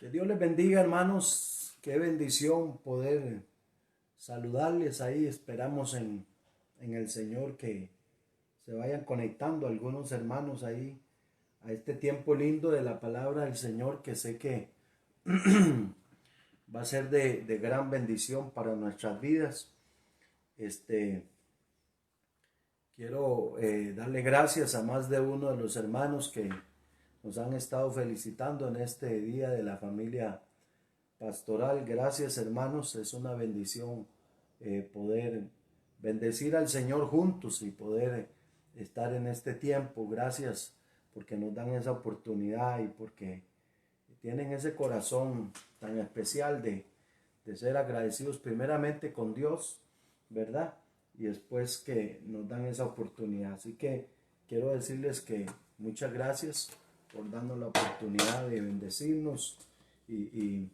Que Dios les bendiga, hermanos. Qué bendición poder saludarles ahí. Esperamos en el Señor que se vayan conectando algunos hermanos ahí a este tiempo lindo de la palabra del Señor, que sé que va a ser de gran bendición para nuestras vidas. Este, Quiero darle gracias a más de uno de los hermanos que nos han estado felicitando en este día de la familia pastoral. Gracias, hermanos, es una bendición poder bendecir al Señor juntos y poder estar en este tiempo. Gracias porque nos dan esa oportunidad y porque tienen ese corazón tan especial de ser agradecidos primeramente con Dios, ¿verdad? Y después que nos dan esa oportunidad. Así que quiero decirles que muchas gracias por darnos la oportunidad de bendecirnos y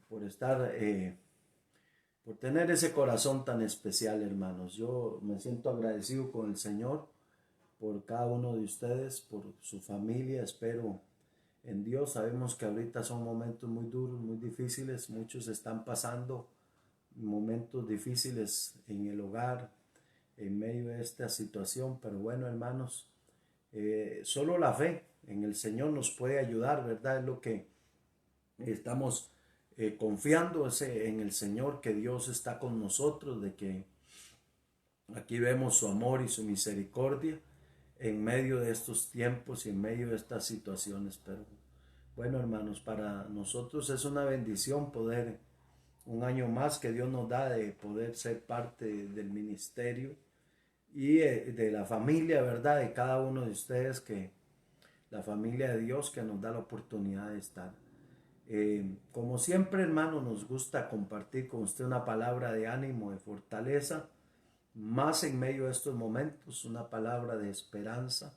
por estar, por tener ese corazón tan especial, hermanos. Yo me siento agradecido con el Señor por cada uno de ustedes, por su familia. Espero en Dios. Sabemos que ahorita son momentos muy duros, muy difíciles. Muchos están pasando momentos difíciles en el hogar, en medio de esta situación. Pero bueno, hermanos, solo la fe en el Señor nos puede ayudar, ¿verdad? Es lo que estamos confiando en el Señor, que Dios está con nosotros, de que aquí vemos su amor y su misericordia en medio de estos tiempos y en medio de estas situaciones. Pero bueno, hermanos, para nosotros es una bendición poder, un año más que Dios nos da, de poder ser parte del ministerio y de la familia, ¿verdad? De cada uno de ustedes, que la familia de Dios que nos da la oportunidad de estar. Como siempre, hermano, nos gusta compartir con usted una palabra de ánimo, de fortaleza, más en medio de estos momentos, una palabra de esperanza.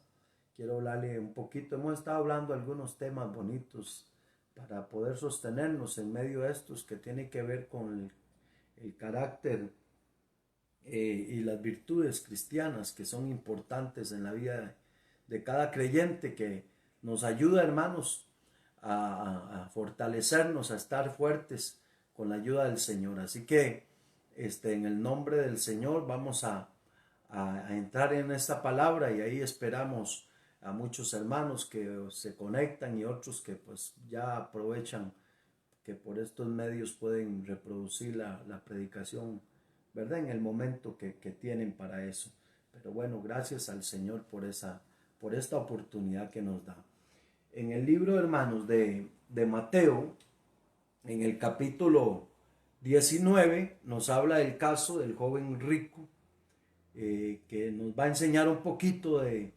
Quiero hablarle un poquito, hemos estado hablando de algunos temas bonitos para poder sostenernos en medio de estos, que tiene que ver con el carácter y las virtudes cristianas que son importantes en la vida de cada creyente, que nos ayuda, hermanos, a fortalecernos, a estar fuertes con la ayuda del Señor. Así que en el nombre del Señor vamos a entrar en esta palabra, y ahí esperamos a muchos hermanos que se conectan y otros que pues ya aprovechan que por estos medios pueden reproducir la predicación, ¿verdad? En el momento que tienen para eso. Pero bueno, gracias al Señor por esta oportunidad que nos da. En el libro, hermanos, de Mateo, en el capítulo 19, nos habla del caso del joven rico, que nos va a enseñar un poquito de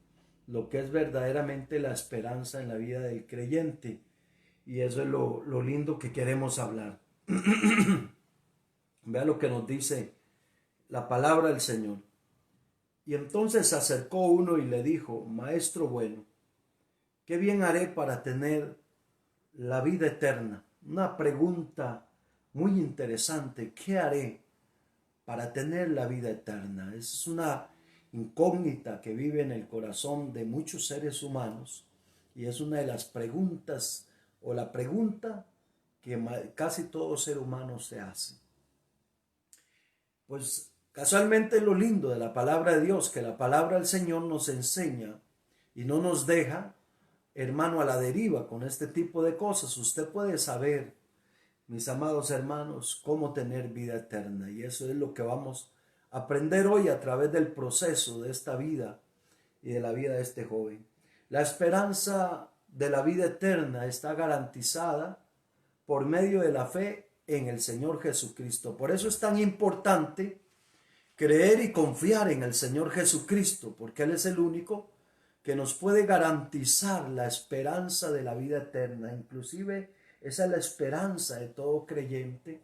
lo que es verdaderamente la esperanza en la vida del creyente. Y eso es lo lindo que queremos hablar. Vea lo que nos dice la palabra del Señor. Y entonces se acercó uno y le dijo: Maestro bueno, ¿qué bien haré para tener la vida eterna? Una pregunta muy interesante. ¿Qué haré para tener la vida eterna? Es una incógnita que vive en el corazón de muchos seres humanos, y es una de las preguntas, o la pregunta que casi todo ser humano se hace. Pues casualmente es lo lindo de la palabra de Dios, que la palabra del Señor nos enseña y no nos deja, hermano, a la deriva con este tipo de cosas. Usted puede saber, mis amados hermanos, cómo tener vida eterna, y eso es lo que vamos a aprender hoy a través del proceso de esta vida y de la vida de este joven. La esperanza de la vida eterna está garantizada por medio de la fe en el Señor Jesucristo. Por eso es tan importante creer y confiar en el Señor Jesucristo, porque Él es el único que nos puede garantizar la esperanza de la vida eterna. Inclusive esa es la esperanza de todo creyente,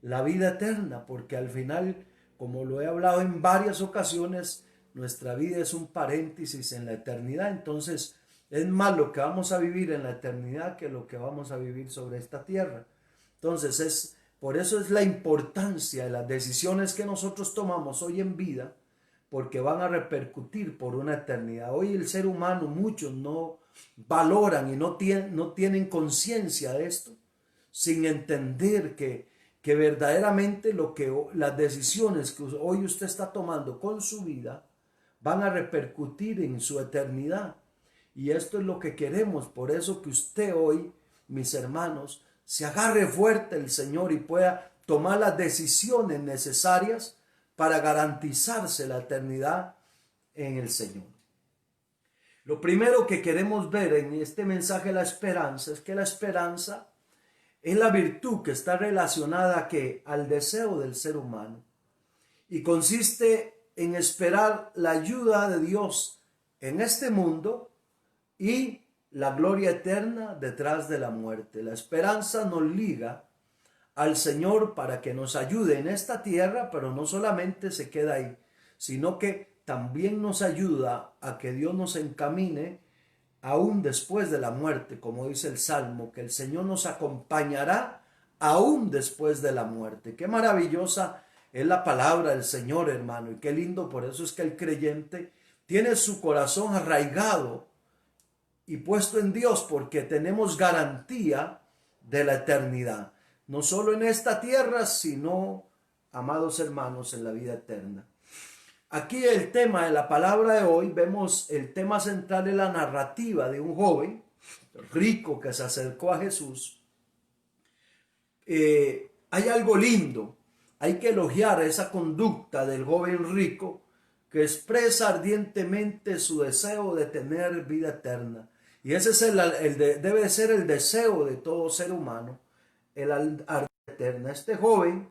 la vida eterna, porque al final, como lo he hablado en varias ocasiones, nuestra vida es un paréntesis en la eternidad. Entonces es más lo que vamos a vivir en la eternidad que lo que vamos a vivir sobre esta tierra. Entonces por eso es la importancia de las decisiones que nosotros tomamos hoy en vida, porque van a repercutir por una eternidad. Hoy el ser humano, muchos no valoran y no tienen conciencia de esto, sin entender que verdaderamente las decisiones que hoy usted está tomando con su vida van a repercutir en su eternidad. Y esto es lo que queremos. Por eso que usted hoy, mis hermanos, se agarre fuerte el Señor y pueda tomar las decisiones necesarias para garantizarse la eternidad en el Señor. Lo primero que queremos ver en este mensaje de la esperanza es que la esperanza es la virtud que está relacionada al deseo del ser humano y consiste en esperar la ayuda de Dios en este mundo y la gloria eterna detrás de la muerte. La esperanza nos liga al Señor para que nos ayude en esta tierra, pero no solamente se queda ahí, sino que también nos ayuda a que Dios nos encamine aún después de la muerte, como dice el Salmo, que el Señor nos acompañará aún después de la muerte. Qué maravillosa es la palabra del Señor, hermano, y qué lindo. Por eso es que el creyente tiene su corazón arraigado y puesto en Dios, porque tenemos garantía de la eternidad, no solo en esta tierra, sino, amados hermanos, en la vida eterna. Aquí el tema de la palabra de hoy, vemos el tema central de la narrativa de un joven rico que se acercó a Jesús. Hay algo lindo, hay que elogiar esa conducta del joven rico que expresa ardientemente su deseo de tener vida eterna. Y ese es debe ser el deseo de todo ser humano, el vida eterna. Este joven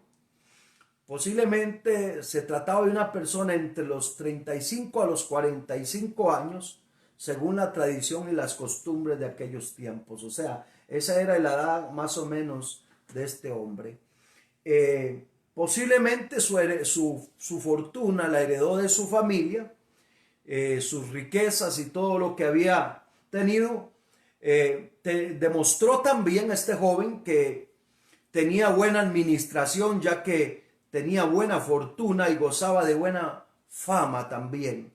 posiblemente se trataba de una persona entre los 35 a los 45 años, según la tradición y las costumbres de aquellos tiempos. O sea, esa era la edad más o menos de este hombre. Posiblemente su fortuna la heredó de su familia, sus riquezas y todo lo que había tenido. Demostró también este joven que tenía buena administración, ya que tenía buena fortuna y gozaba de buena fama también.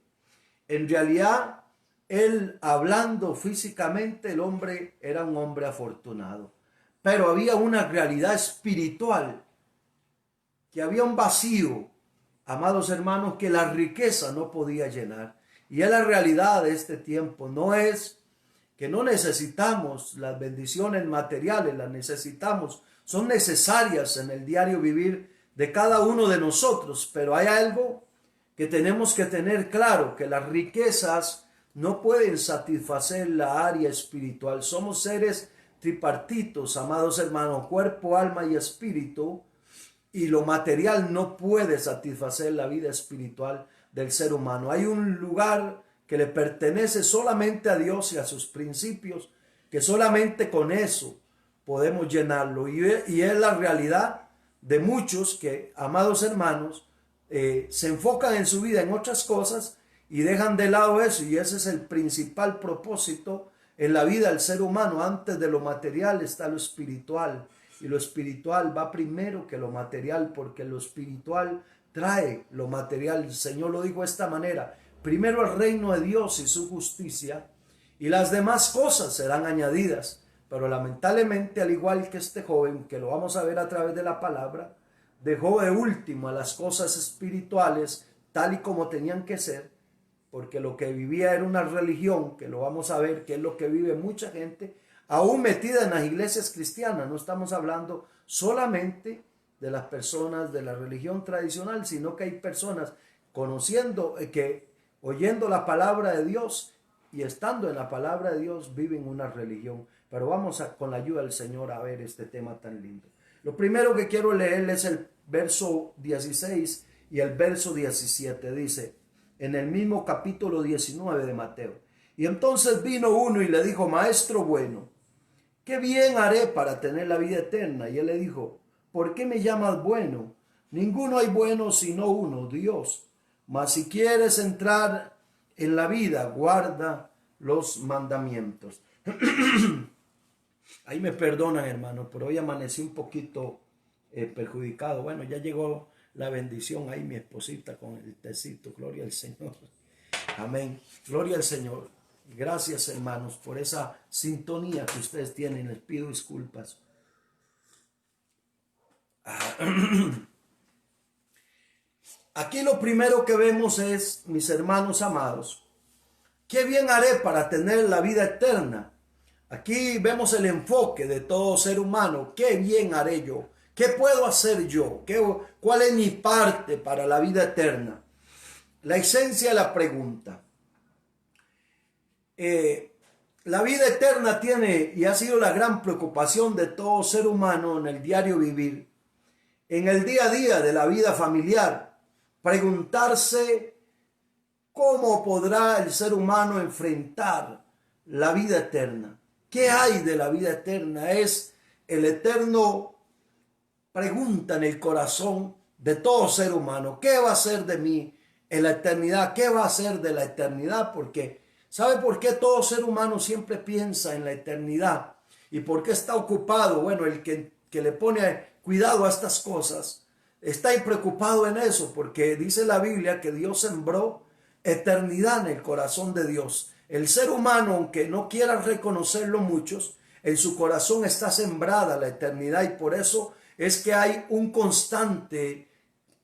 En realidad, él, hablando físicamente, el hombre era un hombre afortunado. Pero había una realidad espiritual, que había un vacío, amados hermanos, que la riqueza no podía llenar. Y es la realidad de este tiempo. No es que no necesitamos las bendiciones materiales, las necesitamos, son necesarias en el diario vivir de cada uno de nosotros, pero hay algo que tenemos que tener claro, que las riquezas no pueden satisfacer la área espiritual. Somos seres tripartitos, amados hermanos, cuerpo, alma y espíritu, y lo material no puede satisfacer la vida espiritual del ser humano. Hay un lugar que le pertenece solamente a Dios y a sus principios, que solamente con eso podemos llenarlo, y es la realidad de muchos que, amados hermanos, se enfocan en su vida en otras cosas y dejan de lado eso, y ese es el principal propósito en la vida del ser humano. Antes de lo material está lo espiritual, y lo espiritual va primero que lo material, porque lo espiritual trae lo material. El Señor lo dijo de esta manera: primero el reino de Dios y su justicia, y las demás cosas serán añadidas. Pero lamentablemente, al igual que este joven, que lo vamos a ver a través de la palabra, dejó de último a las cosas espirituales tal y como tenían que ser, porque lo que vivía era una religión, que lo vamos a ver, que es lo que vive mucha gente, aún metida en las iglesias cristianas. No estamos hablando solamente de las personas de la religión tradicional, sino que hay personas conociendo, oyendo la palabra de Dios y estando en la palabra de Dios, viven una religión. Pero vamos con la ayuda del Señor a ver este tema tan lindo. Lo primero que quiero leer es el verso 16 y el verso 17. Dice, en el mismo capítulo 19 de Mateo: y entonces vino uno y le dijo: maestro bueno, ¿qué bien haré para tener la vida eterna? Y él le dijo: ¿por qué me llamas bueno? Ninguno hay bueno sino uno, Dios. Mas si quieres entrar en la vida, guarda los mandamientos. Ahí me perdonan, hermano, pero hoy amanecí un poquito perjudicado. Bueno, ya llegó la bendición ahí, mi esposita con el tecito. Gloria al Señor. Amén. Gloria al Señor. Gracias, hermanos, por esa sintonía que ustedes tienen. Les pido disculpas. Aquí lo primero que vemos es, mis hermanos amados, ¿qué bien haré para tener la vida eterna? Aquí vemos el enfoque de todo ser humano. ¿Qué bien haré yo? ¿Qué puedo hacer yo? ¿Cuál es mi parte para la vida eterna? La esencia de la pregunta. La vida eterna tiene y ha sido la gran preocupación de todo ser humano en el diario vivir, en el día a día de la vida familiar. Preguntarse cómo podrá el ser humano enfrentar la vida eterna. ¿Qué hay de la vida eterna? Es el eterno pregunta en el corazón de todo ser humano. ¿Qué va a ser de mí en la eternidad? ¿Qué va a ser de la eternidad? Porque ¿sabe por qué todo ser humano siempre piensa en la eternidad? ¿Y por qué está ocupado? Bueno, el que le pone cuidado a estas cosas está preocupado en eso, porque dice la Biblia que Dios sembró eternidad en el corazón de Dios. El ser humano, aunque no quiera reconocerlo muchos, en su corazón está sembrada la eternidad, y por eso es que hay un constante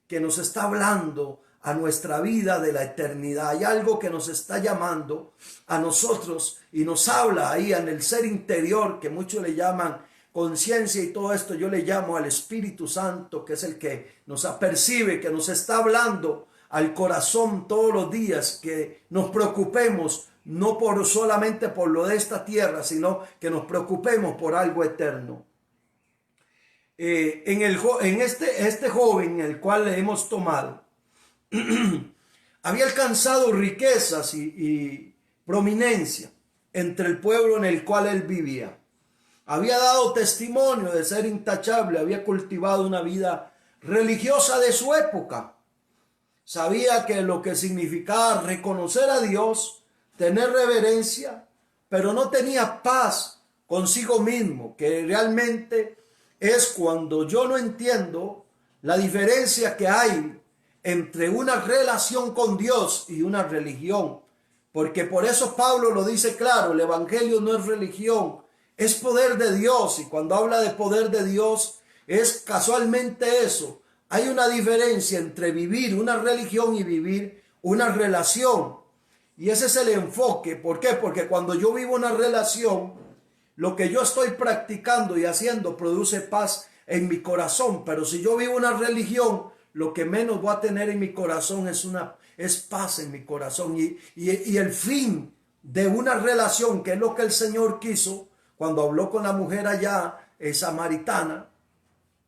que nos está hablando a nuestra vida de la eternidad. Hay algo que nos está llamando a nosotros y nos habla ahí en el ser interior, que muchos le llaman conciencia, y todo esto yo le llamo al Espíritu Santo, que es el que nos apercibe, que nos está hablando al corazón todos los días, que nos preocupemos no solamente por lo de esta tierra, sino que nos preocupemos por algo eterno. Este joven, el cual le hemos tomado, había alcanzado riquezas y prominencia entre el pueblo en el cual él vivía. Había dado testimonio de ser intachable, había cultivado una vida religiosa de su época. Sabía que lo que significaba reconocer a Dios, tener reverencia, pero no tenía paz consigo mismo, que realmente es cuando yo no entiendo la diferencia que hay entre una relación con Dios y una religión. Porque por eso Pablo lo dice claro, el evangelio no es religión, es poder de Dios. Y cuando habla de poder de Dios es casualmente eso. Hay una diferencia entre vivir una religión y vivir una relación. Y ese es el enfoque. ¿Por qué? Porque cuando yo vivo una relación, lo que yo estoy practicando y haciendo produce paz en mi corazón. Pero si yo vivo una religión, lo que menos voy a tener en mi corazón es paz en mi corazón. Y el fin de una relación, que es lo que el Señor quiso cuando habló con la mujer allá samaritana,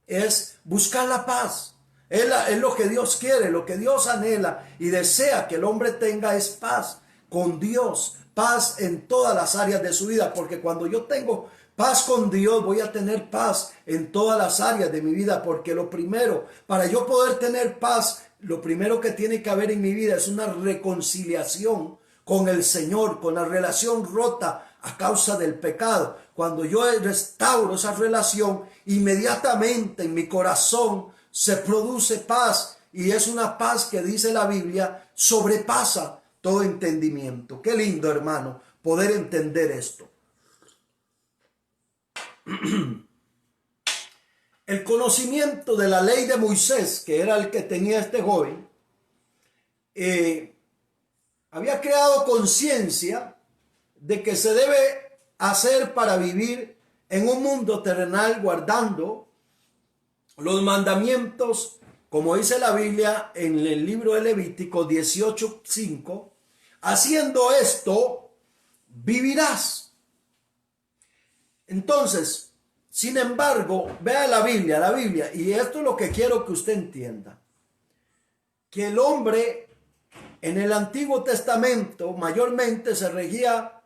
es buscar la paz. Es lo que Dios quiere, lo que Dios anhela y desea que el hombre tenga es paz con Dios, paz en todas las áreas de su vida, porque cuando yo tengo paz con Dios, voy a tener paz en todas las áreas de mi vida, porque lo primero, para yo poder tener paz, lo primero que tiene que haber en mi vida es una reconciliación con el Señor, con la relación rota a causa del pecado. Cuando yo restauro esa relación, inmediatamente en mi corazón se produce paz, y es una paz que dice la Biblia sobrepasa todo entendimiento. Qué lindo, hermano, poder entender esto. El conocimiento de la ley de Moisés, que era el que tenía este joven, había creado conciencia de que se debe hacer para vivir en un mundo terrenal, guardando los mandamientos, como dice la Biblia en el libro de Levítico 18:5, haciendo esto, vivirás. Entonces, sin embargo, vea la Biblia, y esto es lo que quiero que usted entienda, que el hombre en el Antiguo Testamento mayormente se regía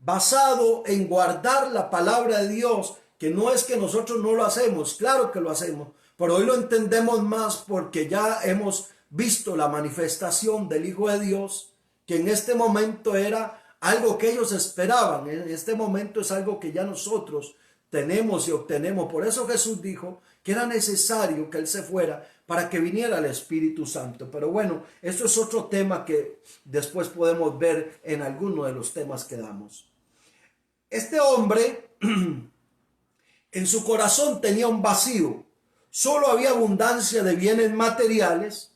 basado en guardar la palabra de Dios, que no es que nosotros no lo hacemos, claro que lo hacemos, pero hoy lo entendemos más porque ya hemos visto la manifestación del Hijo de Dios, que en este momento era algo que ellos esperaban. En este momento es algo que ya nosotros tenemos y obtenemos. Por eso Jesús dijo que era necesario que Él se fuera para que viniera el Espíritu Santo. Pero bueno, esto es otro tema que después podemos ver en alguno de los temas que damos. Este hombre en su corazón tenía un vacío. Solo había abundancia de bienes materiales,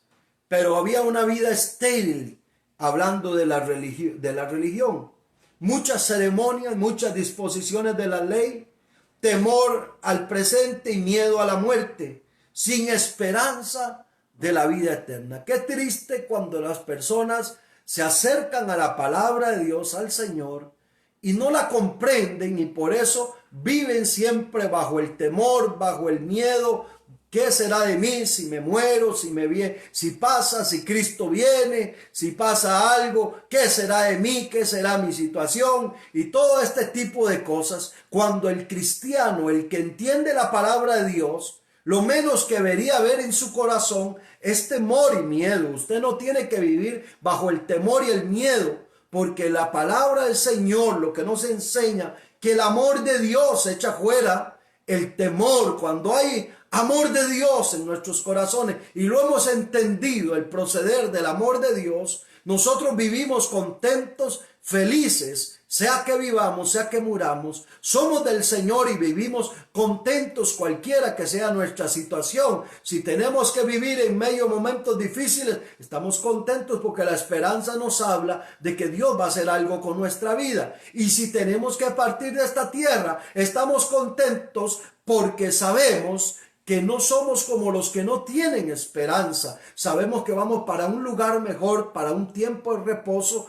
pero había una vida estéril, hablando de la religión. Muchas ceremonias, muchas disposiciones de la ley, temor al presente y miedo a la muerte, sin esperanza de la vida eterna. Qué triste cuando las personas se acercan a la palabra de Dios, al Señor, y no la comprenden y por eso viven siempre bajo el temor, bajo el miedo. ¿Qué será de mí si me muero, si pasa, si Cristo viene, si pasa algo? ¿Qué será de mí? ¿Qué será mi situación? Y todo este tipo de cosas. Cuando el cristiano, el que entiende la palabra de Dios, lo menos que debería haber en su corazón es temor y miedo. Usted no tiene que vivir bajo el temor y el miedo, porque la palabra del Señor lo que nos enseña, que el amor de Dios echa fuera el temor. Cuando hay amor de Dios en nuestros corazones y lo hemos entendido, el proceder del amor de Dios, nosotros vivimos contentos, felices, sea que vivamos, sea que muramos, somos del Señor y vivimos contentos cualquiera que sea nuestra situación. Si tenemos que vivir en medio de momentos difíciles, estamos contentos porque la esperanza nos habla de que Dios va a hacer algo con nuestra vida. Y si tenemos que partir de esta tierra, estamos contentos porque sabemos que no somos como los que no tienen esperanza. Sabemos que vamos para un lugar mejor, para un tiempo de reposo,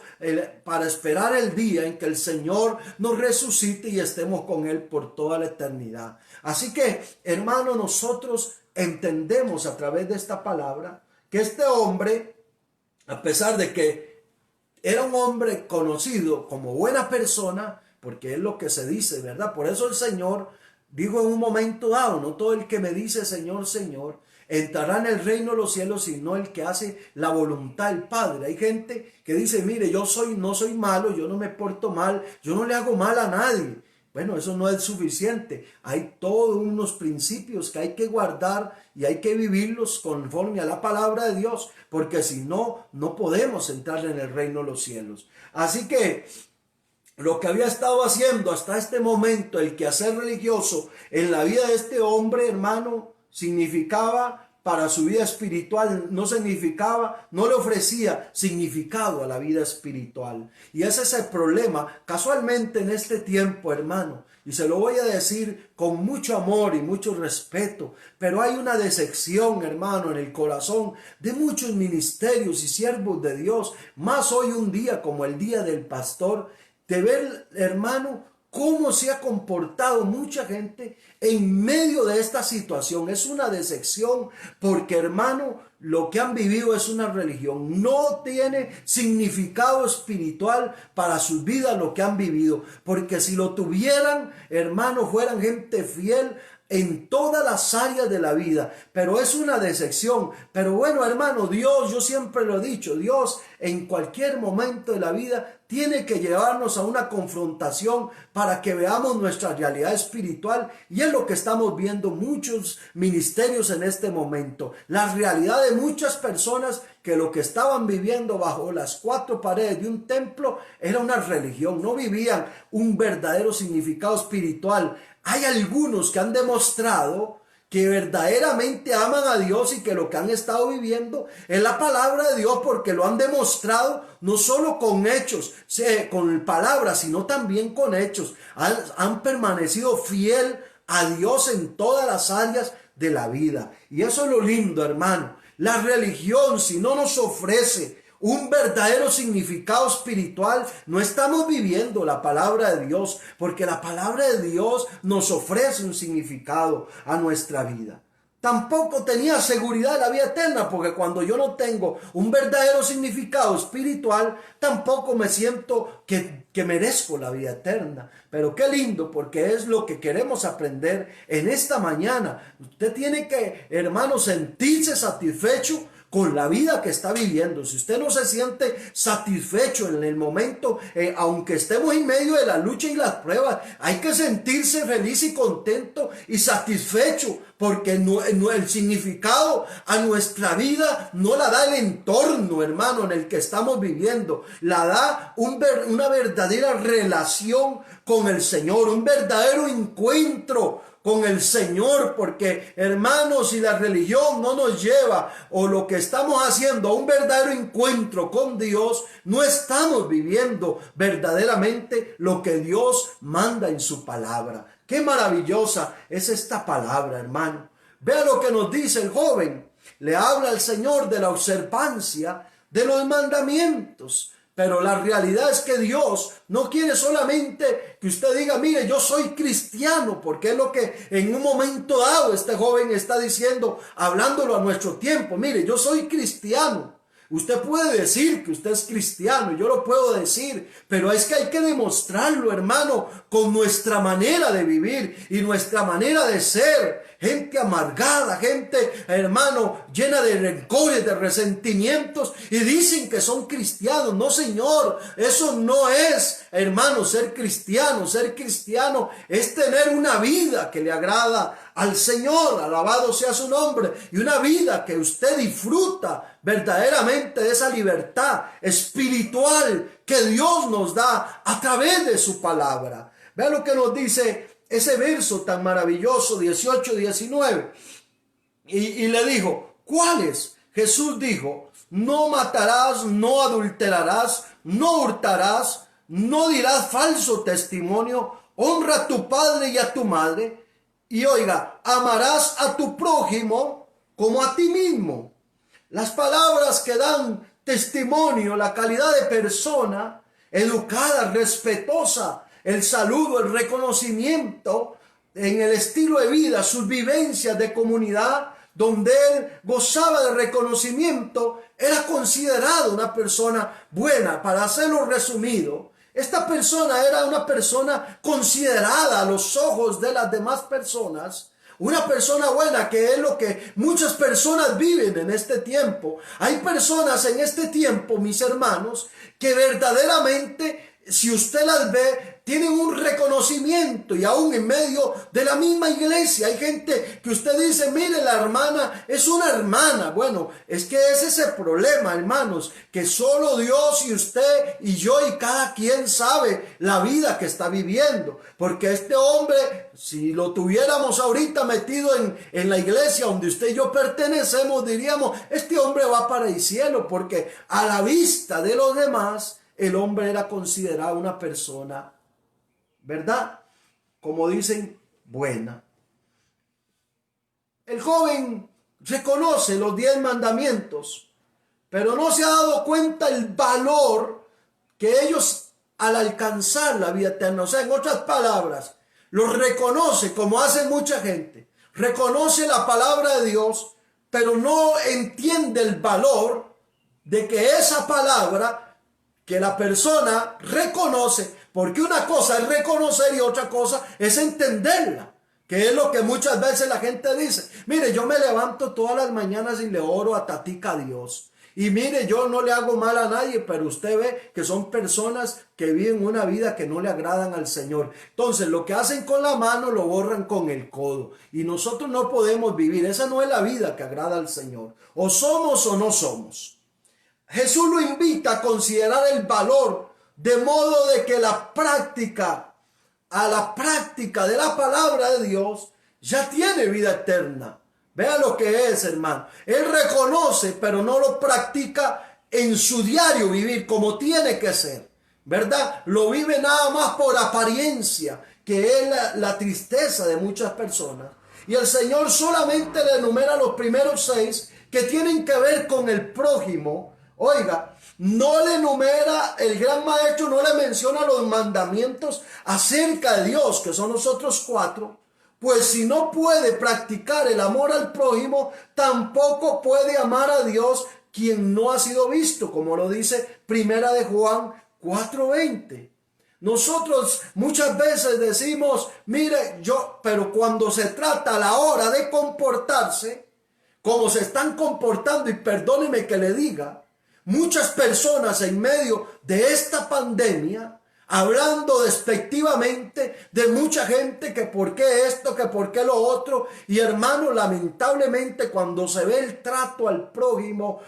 para esperar el día en que el Señor nos resucite y estemos con Él por toda la eternidad. Así que, hermano, nosotros entendemos a través de esta palabra que este hombre, a pesar de que era un hombre conocido como buena persona, porque es lo que se dice, ¿verdad? Por eso el Señor dijo en un momento dado, no todo el que me dice Señor, Señor, entrará en el reino de los cielos, sino el que hace la voluntad del Padre. Hay gente que dice, mire, no soy malo, yo no me porto mal, yo no le hago mal a nadie. Bueno, eso no es suficiente. Hay todos unos principios que hay que guardar y hay que vivirlos conforme a la palabra de Dios, porque si no, no podemos entrar en el reino de los cielos. Así que lo que había estado haciendo hasta este momento, el quehacer religioso en la vida de este hombre, hermano, significaba para su vida espiritual, no le ofrecía significado a la vida espiritual. Y ese es el problema, casualmente en este tiempo, hermano, y se lo voy a decir con mucho amor y mucho respeto, pero hay una decepción, hermano, en el corazón de muchos ministerios y siervos de Dios, más hoy un día como el día del pastor, de ver, hermano, cómo se ha comportado mucha gente en medio de esta situación. Es una decepción porque, hermano, lo que han vivido es una religión. No tiene significado espiritual para sus vidas lo que han vivido. Porque si lo tuvieran, hermano, fueran gente fiel en todas las áreas de la vida, pero es una decepción. Pero bueno, hermano, Dios, yo siempre lo he dicho, Dios en cualquier momento de la vida tiene que llevarnos a una confrontación para que veamos nuestra realidad espiritual, y es lo que estamos viendo muchos ministerios en este momento, la realidad de muchas personas que lo que estaban viviendo bajo las cuatro paredes de un templo era una religión, no vivían un verdadero significado espiritual. Hay algunos que han demostrado que verdaderamente aman a Dios y que lo que han estado viviendo es la palabra de Dios, porque lo han demostrado no solo con hechos, con palabras, sino también con hechos. Han permanecido fiel a Dios en todas las áreas de la vida. Y eso es lo lindo, hermano. La religión, si no nos ofrece un verdadero significado espiritual, no estamos viviendo la palabra de Dios, porque la palabra de Dios nos ofrece un significado a nuestra vida. Tampoco tenía seguridad de la vida eterna, porque cuando yo no tengo un verdadero significado espiritual, tampoco me siento que merezco la vida eterna. Pero qué lindo, porque es lo que queremos aprender en esta mañana. Usted tiene que, hermano, sentirse satisfecho con la vida que está viviendo. Si usted no se siente satisfecho en el momento, aunque estemos en medio de la lucha y las pruebas, hay que sentirse feliz y contento y satisfecho, porque el significado a nuestra vida no la da el entorno, hermano, en el que estamos viviendo. La da una verdadera relación con el Señor, un verdadero encuentro con el Señor, porque hermanos, si la religión no nos lleva, o lo que estamos haciendo, a un verdadero encuentro con Dios, no estamos viviendo verdaderamente lo que Dios manda en su palabra. Qué maravillosa es esta palabra, hermano. Vea lo que nos dice el joven. Le habla al Señor de la observancia de los mandamientos. Pero la realidad es que Dios no quiere solamente que usted diga, mire, yo soy cristiano, porque es lo que en un momento dado este joven está diciendo, hablándolo a nuestro tiempo. Mire, yo soy cristiano. Usted puede decir que usted es cristiano, yo lo puedo decir, pero es que hay que demostrarlo, hermano, con nuestra manera de vivir y nuestra manera de ser. Gente amargada, gente, hermano, llena de rencores, de resentimientos, y dicen que son cristianos. No, señor, eso no es, hermano, ser cristiano. Ser cristiano es tener una vida que le agrada al Señor, alabado sea su nombre, y una vida que usted disfruta verdaderamente de esa libertad espiritual que Dios nos da a través de su palabra. Vea lo que nos dice ese verso tan maravilloso, 18, 19. Y le dijo, ¿cuáles? Jesús dijo, no matarás, no adulterarás, no hurtarás, no dirás falso testimonio, honra a tu padre y a tu madre. Y oiga, amarás a tu prójimo como a ti mismo. Las palabras que dan testimonio, la calidad de persona educada, respetuosa, el saludo, el reconocimiento en el estilo de vida, sus vivencias de comunidad, donde él gozaba de reconocimiento, era considerado una persona buena. Para hacerlo resumido, esta persona era una persona considerada a los ojos de las demás personas, una persona buena, que es lo que muchas personas viven en este tiempo. Hay personas en este tiempo, mis hermanos, que verdaderamente, si usted las ve, tienen un reconocimiento, y aún en medio de la misma iglesia hay gente que usted dice, mire, la hermana es una hermana. Bueno, es que es ese problema, hermanos, que solo Dios y usted y yo y cada quien sabe la vida que está viviendo, porque este hombre, si lo tuviéramos ahorita metido en la iglesia donde usted y yo pertenecemos, diríamos, este hombre va para el cielo, porque a la vista de los demás el hombre era considerado una persona, ¿verdad? Como dicen, buena. El joven reconoce los 10 mandamientos, pero no se ha dado cuenta el valor que ellos, al alcanzar la vida eterna, o sea, en otras palabras, los reconoce como hace mucha gente. Reconoce la palabra de Dios, pero no entiende el valor de que esa palabra que la persona reconoce, porque una cosa es reconocer y otra cosa es entenderla, que es lo que muchas veces la gente dice. Mire, yo me levanto todas las mañanas y le oro a tatica a Dios. Y mire, yo no le hago mal a nadie, pero usted ve que son personas que viven una vida que no le agradan al Señor. Entonces, lo que hacen con la mano lo borran con el codo. Y nosotros no podemos vivir. Esa no es la vida que agrada al Señor. O somos o no somos. Jesús lo invita a considerar el valor, de modo de que a la práctica de la palabra de Dios ya tiene vida eterna. Vea lo que es, hermano. Él reconoce, pero no lo practica en su diario vivir como tiene que ser, ¿verdad? Lo vive nada más por apariencia, que es la tristeza de muchas personas. Y el Señor solamente le enumera los primeros 6 que tienen que ver con el prójimo. Oiga, no le enumera, el gran maestro no le menciona los mandamientos acerca de Dios, que son los otros 4, pues si no puede practicar el amor al prójimo, tampoco puede amar a Dios, quien no ha sido visto, como lo dice Primera de Juan 4:20. Nosotros muchas veces decimos, mire, pero cuando se trata a la hora de comportarse, como se están comportando, y perdóneme que le diga, muchas personas en medio de esta pandemia, hablando despectivamente de mucha gente, que por qué esto, que por qué lo otro. Y hermano, lamentablemente cuando se ve el trato al prójimo,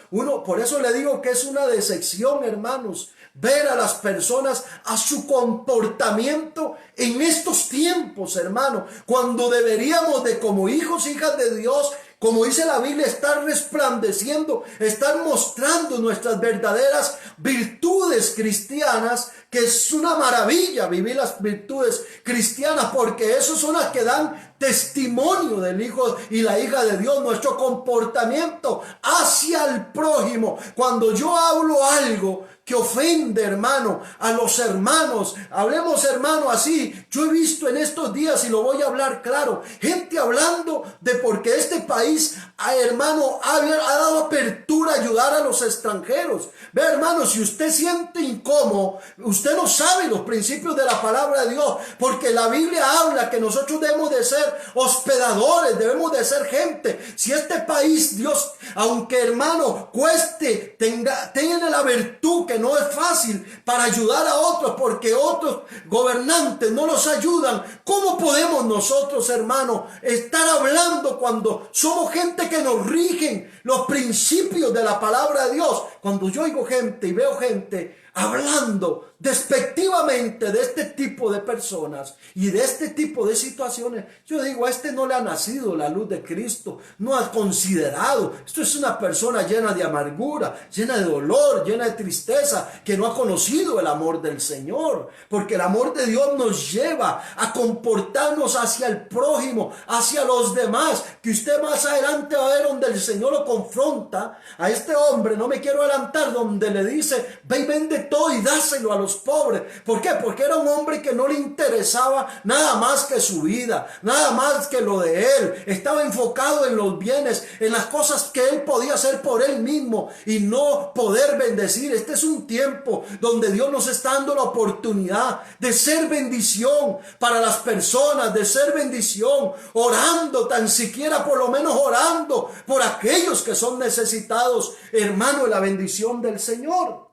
por eso le digo que es una decepción, hermanos, ver a las personas, a su comportamiento en estos tiempos, hermano, cuando deberíamos de, como hijos, hijas de Dios, como dice la Biblia, estar resplandeciendo, estar mostrando nuestras verdaderas virtudes cristianas, que es una maravilla vivir las virtudes cristianas, porque esas son las que dan testimonio del hijo y la hija de Dios, nuestro comportamiento hacia el prójimo. Cuando yo hablo algo que ofende, hermano, a los hermanos, hablemos, hermano, así. Yo he visto en estos días, y lo voy a hablar claro, gente hablando de porque este país, hermano, ha dado apertura a ayudar a los extranjeros. Ve, hermano, si usted siente incómodo, usted no sabe los principios de la palabra de Dios, porque la Biblia habla que nosotros debemos de ser hospedadores, debemos de ser gente. Si este país, Dios, aunque, hermano, cueste, tiene la virtud, que no es fácil, para ayudar a otros, porque otros gobernantes no los ayudan. ¿Cómo podemos nosotros, hermano, estar hablando cuando somos gente que nos rigen los principios de la palabra de Dios? Cuando yo oigo gente y veo gente hablando despectivamente de este tipo de personas y de este tipo de situaciones, yo digo, a este no le ha nacido la luz de Cristo, no ha considerado. Esto es una persona llena de amargura, llena de dolor, llena de tristeza, que no ha conocido el amor del Señor, porque el amor de Dios nos lleva a comportarnos hacia el prójimo, hacia los demás, que usted más adelante va a ver donde el Señor lo confronta a este hombre. No me quiero adelantar, donde le dice, ve y vende todo y dáselo a los pobres. ¿Por qué? Porque era un hombre que no le interesaba nada más que su vida, nada más que lo de él. Estaba enfocado en los bienes, en las cosas que él podía hacer por él mismo y no poder bendecir. Este es un tiempo donde Dios nos está dando la oportunidad de ser bendición para las personas, de ser bendición, orando, tan siquiera por lo menos orando por aquellos que son necesitados, hermano, de la bendición del Señor.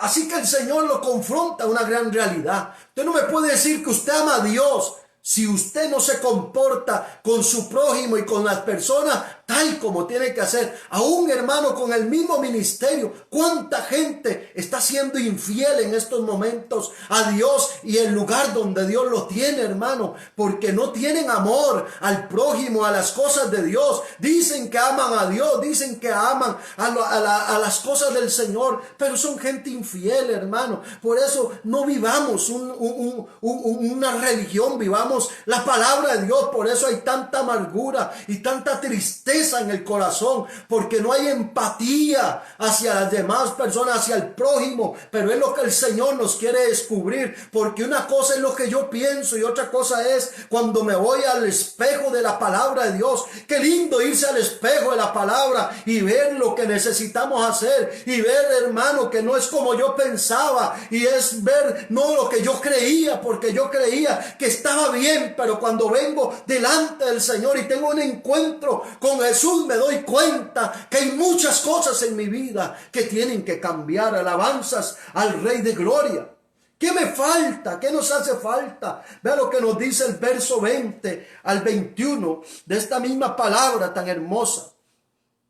Así que el Señor lo confronta a una gran realidad. Usted no me puede decir que usted ama a Dios si usted no se comporta con su prójimo y con las personas tal como tiene que hacer. Aún, hermano, con el mismo ministerio, ¿cuánta gente está siendo infiel en estos momentos a Dios y el lugar donde Dios lo tiene, hermano? Porque no tienen amor al prójimo, a las cosas de Dios. Dicen que aman a Dios, dicen que aman a las cosas del Señor, pero son gente infiel, hermano. Por eso no vivamos una religión, vivamos la palabra de Dios. Por eso hay tanta amargura y tanta tristeza en el corazón, porque no hay empatía hacia las demás personas, hacia el prójimo. Pero es lo que el Señor nos quiere descubrir, porque una cosa es lo que yo pienso y otra cosa es cuando me voy al espejo de la palabra de Dios. Qué lindo irse al espejo de la palabra y ver lo que necesitamos hacer, y ver, hermano, que no es como yo pensaba, y es ver no lo que yo creía, porque yo creía que estaba bien, pero cuando vengo delante del Señor y tengo un encuentro con Jesús, me doy cuenta que hay muchas cosas en mi vida que tienen que cambiar. Alabanzas al Rey de Gloria. ¿Qué me falta? ¿Qué nos hace falta? Vea lo que nos dice el verso 20 al 21 de esta misma palabra tan hermosa.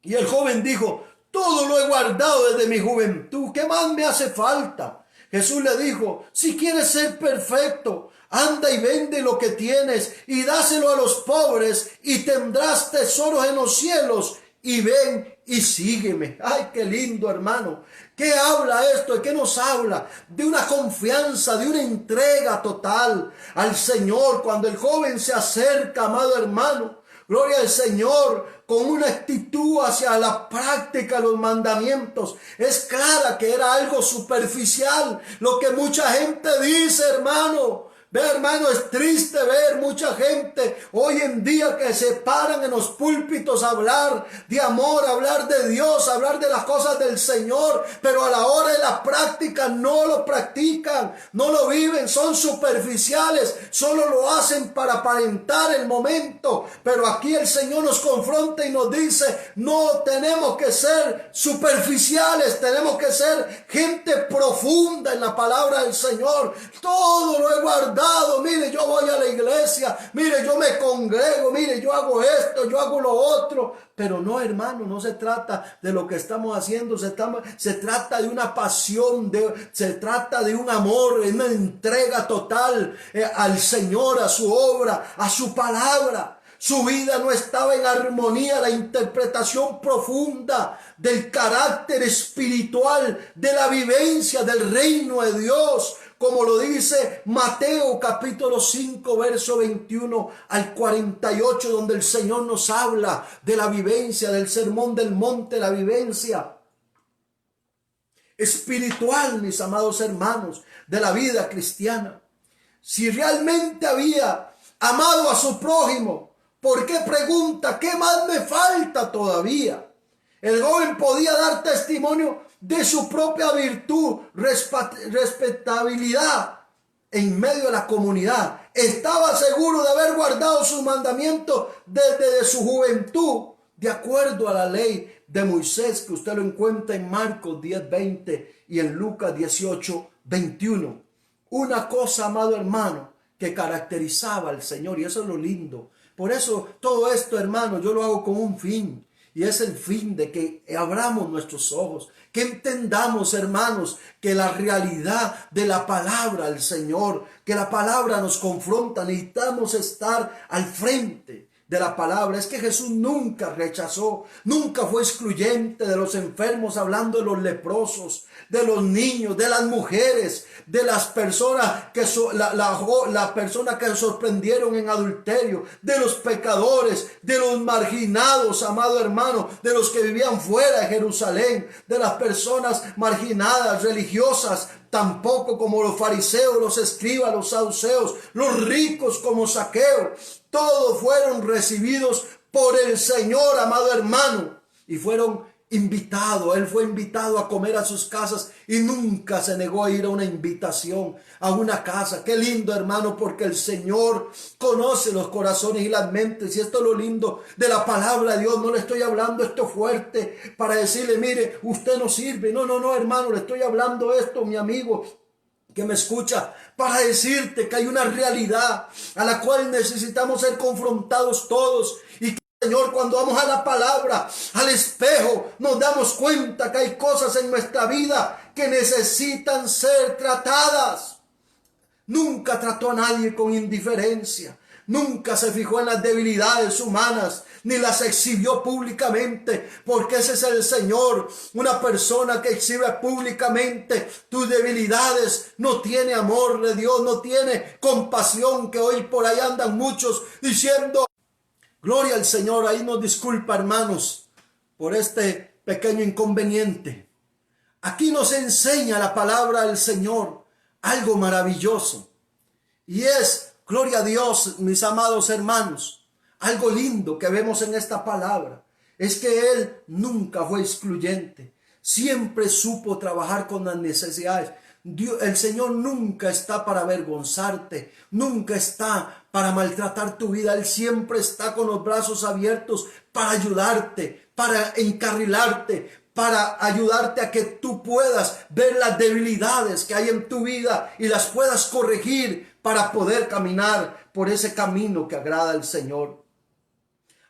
Y el joven dijo: todo lo he guardado desde mi juventud, ¿qué más me hace falta? Jesús le dijo: si quieres ser perfecto, anda y vende lo que tienes y dáselo a los pobres y tendrás tesoros en los cielos, y ven y sígueme. Ay, qué lindo, hermano. ¿Qué habla esto? ¿De qué nos habla? De una confianza, de una entrega total al Señor. Cuando el joven se acerca, amado hermano, gloria al Señor, con una actitud hacia la práctica, los mandamientos, es clara que era algo superficial lo que mucha gente dice, hermano. Ve, hermano, es triste ver mucha gente hoy en día que se paran en los púlpitos a hablar de amor, a hablar de Dios, a hablar de las cosas del Señor, pero a la hora de la práctica no lo practican, no lo viven, son superficiales, solo lo hacen para aparentar el momento. Pero aquí el Señor nos confronta y nos dice, no tenemos que ser superficiales, tenemos que ser gente profunda en la palabra del Señor. Todo lo he guardado. Mire, yo voy a la iglesia, mire, yo me congrego, mire, yo hago esto, yo hago lo otro. Pero no, hermano, no se trata de lo que estamos haciendo, se trata de una pasión, se trata de un amor, una entrega total al Señor, a su obra, a su palabra. Su vida no estaba en armonía, la interpretación profunda del carácter espiritual, de la vivencia del reino de Dios, como lo dice Mateo capítulo 5, verso 21 al 48, donde el Señor nos habla de la vivencia, del sermón del monte, la vivencia espiritual, mis amados hermanos, de la vida cristiana. Si realmente había amado a su prójimo, ¿por qué pregunta qué más me falta todavía? El joven podía dar testimonio de su propia virtud, respetabilidad en medio de la comunidad. Estaba seguro de haber guardado sus mandamientos desde su juventud, de acuerdo a la ley de Moisés, que usted lo encuentra en Marcos 10:20 y en Lucas 18:21. Una cosa, amado hermano, que caracterizaba al Señor, y eso es lo lindo. Por eso todo esto, hermano, yo lo hago con un fin. Y es el fin de que abramos nuestros ojos, que entendamos, hermanos, que la realidad de la palabra del Señor, que la palabra nos confronta, necesitamos estar al frente de la palabra. Es que Jesús nunca rechazó, nunca fue excluyente de los enfermos, hablando de los leprosos, de los niños, de las mujeres, de las personas que la persona que sorprendieron en adulterio, de los pecadores, de los marginados, amado hermano, de los que vivían fuera de Jerusalén, de las personas marginadas, religiosas, tampoco como los fariseos, los escribas, los saduceos, los ricos como Zaqueo. Todos fueron recibidos por el Señor, amado hermano, y fueron invitado. Él fue invitado a comer a sus casas y nunca se negó a ir a una invitación, a una casa. Qué lindo, hermano, porque el Señor conoce los corazones y las mentes, y esto es lo lindo de la palabra de Dios. No le estoy hablando esto fuerte para decirle, mire, usted no sirve. No, hermano, le estoy hablando esto, mi amigo que me escucha, para decirte que hay una realidad a la cual necesitamos ser confrontados todos. Y que, Señor, cuando vamos a la palabra, al espejo, nos damos cuenta que hay cosas en nuestra vida que necesitan ser tratadas. Nunca trató a nadie con indiferencia. Nunca se fijó en las debilidades humanas, ni las exhibió públicamente, porque ese es el Señor. Una persona que exhibe públicamente tus debilidades no tiene amor de Dios, no tiene compasión, que hoy por ahí andan muchos diciendo, gloria al Señor. Ahí nos disculpa, hermanos, por este pequeño inconveniente. Aquí nos enseña la palabra del Señor algo maravilloso, y es, gloria a Dios, mis amados hermanos, algo lindo que vemos en esta palabra, es que Él nunca fue excluyente, siempre supo trabajar con las necesidades. El Señor nunca está para avergonzarte, nunca está para maltratar tu vida. Él siempre está con los brazos abiertos para ayudarte, para encarrilarte, para ayudarte a que tú puedas ver las debilidades que hay en tu vida y las puedas corregir para poder caminar por ese camino que agrada al Señor.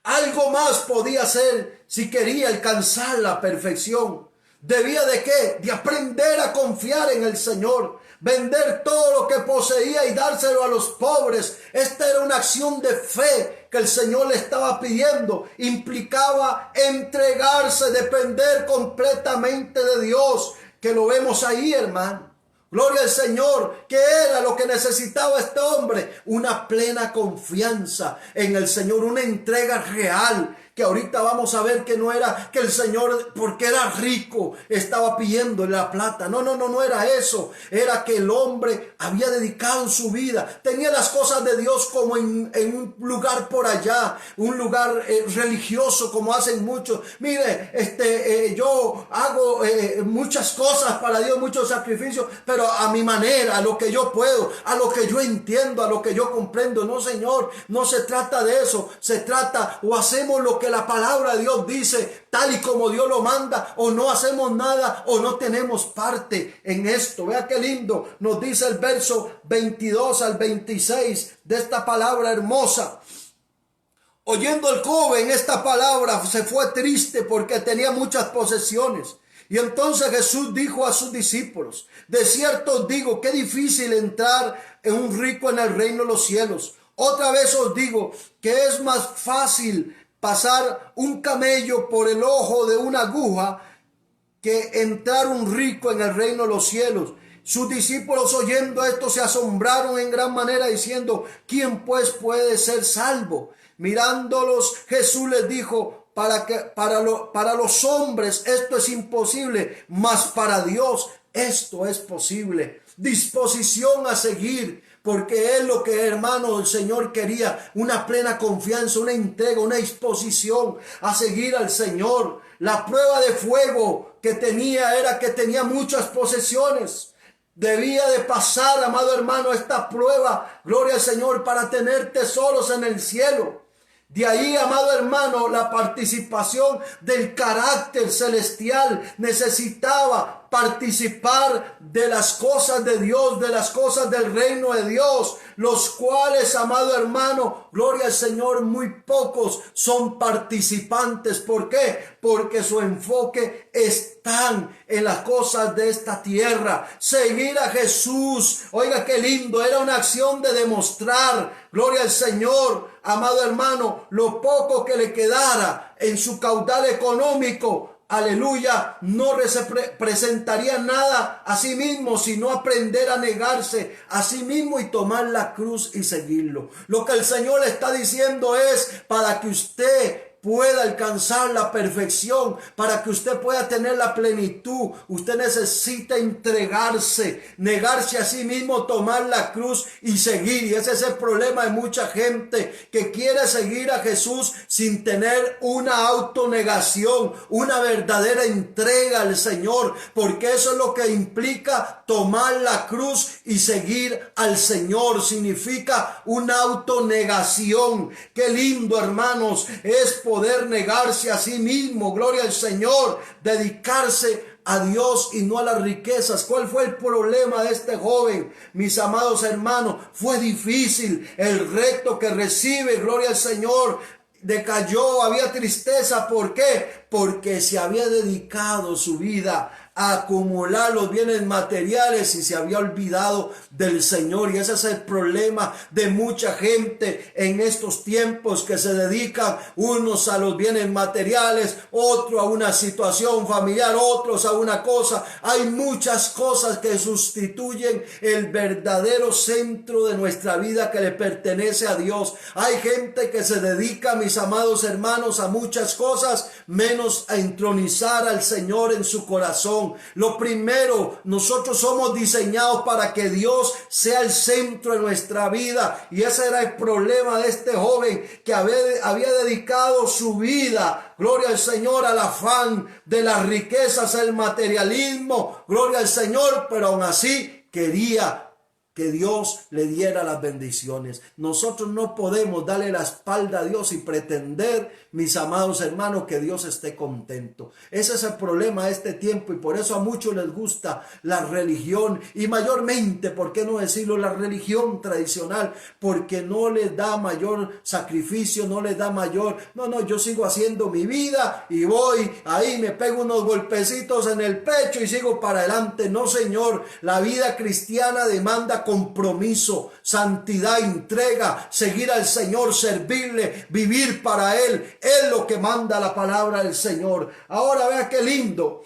Algo más podía hacer si quería alcanzar la perfección. ¿Debía de qué? De aprender a confiar en el Señor, vender todo lo que poseía y dárselo a los pobres. Esta era una acción de fe que el Señor le estaba pidiendo. Implicaba entregarse, depender completamente de Dios, que lo vemos ahí, hermano. Gloria al Señor. ¿Qué era lo que necesitaba este hombre? Una plena confianza en el Señor, una entrega real, que ahorita vamos a ver que no era que el Señor, porque era rico, estaba pidiéndole la plata. No era eso. Era que el hombre había dedicado su vida, tenía las cosas de Dios como en un lugar por allá, un lugar religioso como hacen muchos. Mire, yo hago muchas cosas para Dios, muchos sacrificios, pero a mi manera, a lo que yo puedo, a lo que yo entiendo, a lo que yo comprendo. No, Señor, no se trata de eso. Se trata, o hacemos lo que la palabra de Dios dice, tal y como Dios lo manda, o no hacemos nada, o no tenemos parte en esto. Vea qué lindo nos dice el verso 22 al 26 de esta palabra hermosa. Oyendo el joven esta palabra, se fue triste porque tenía muchas posesiones. Y entonces Jesús dijo a sus discípulos: de cierto os digo, qué difícil entrar en un rico en el reino de los cielos. Otra vez os digo que es más fácil pasar un camello por el ojo de una aguja que entrar un rico en el reino de los cielos. Sus discípulos, oyendo esto, se asombraron en gran manera, diciendo: ¿quién pues puede ser salvo? Mirándolos, Jesús les dijo: para los hombres esto es imposible, mas para Dios esto es posible. Disposición a seguir, porque es lo que, hermano, el Señor quería: una plena confianza, una entrega, una disposición a seguir al Señor. La prueba de fuego que tenía era que tenía muchas posesiones. Debía de pasar, amado hermano, esta prueba, gloria al Señor, para tener tesoros en el cielo. De ahí, amado hermano, la participación del carácter celestial. Necesitaba participar de las cosas de Dios, de las cosas del reino de Dios, los cuales, amado hermano, gloria al Señor, muy pocos son participantes. ¿Por qué? Porque su enfoque están en las cosas de esta tierra. Seguir a Jesús, oiga qué lindo, era una acción de demostrar, gloria al Señor, amado hermano, lo poco que le quedara en su caudal económico. Aleluya, no presentaría nada a sí mismo, sino aprender a negarse a sí mismo y tomar la cruz y seguirlo. Lo que el Señor le está diciendo es: para que usted pueda alcanzar la perfección, para que usted pueda tener la plenitud, usted necesita entregarse, negarse a sí mismo, tomar la cruz y seguir. Y ese es el problema de mucha gente que quiere seguir a Jesús sin tener una autonegación, una verdadera entrega al Señor, porque eso es lo que implica tomar la cruz y seguir al Señor. Significa una autonegación. Qué lindo, hermanos, es poder negarse a sí mismo, gloria al Señor, dedicarse a Dios y no a las riquezas. ¿Cuál fue el problema de este joven, mis amados hermanos? Fue difícil el reto que recibe, gloria al Señor. Decayó, había tristeza. ¿Por qué? Porque se había dedicado su vida a acumular los bienes materiales y se había olvidado del Señor. Y ese es el problema de mucha gente en estos tiempos, que se dedican unos a los bienes materiales, otros a una situación familiar, otros a una cosa. Hay muchas cosas que sustituyen el verdadero centro de nuestra vida, que le pertenece a Dios. Hay gente que se dedica, mis amados hermanos, a muchas cosas menos a entronizar al Señor en su corazón. Lo primero, nosotros somos diseñados para que Dios sea el centro de nuestra vida, y ese era el problema de este joven, que había dedicado su vida, gloria al Señor, al afán de las riquezas, al materialismo, gloria al Señor, pero aún así quería que Dios le diera las bendiciones. Nosotros no podemos darle la espalda a Dios y pretender, mis amados hermanos, que Dios esté contento. Ese es el problema de este tiempo, y por eso a muchos les gusta la religión, y mayormente, ¿por qué no decirlo?, la religión tradicional, porque no les da mayor sacrificio, no les da mayor, yo sigo haciendo mi vida y voy ahí, me pego unos golpecitos en el pecho y sigo para adelante. No, Señor, la vida cristiana demanda compromiso, santidad, entrega, seguir al Señor, servirle, vivir para Él. Es lo que manda la palabra del Señor. Ahora vea qué lindo.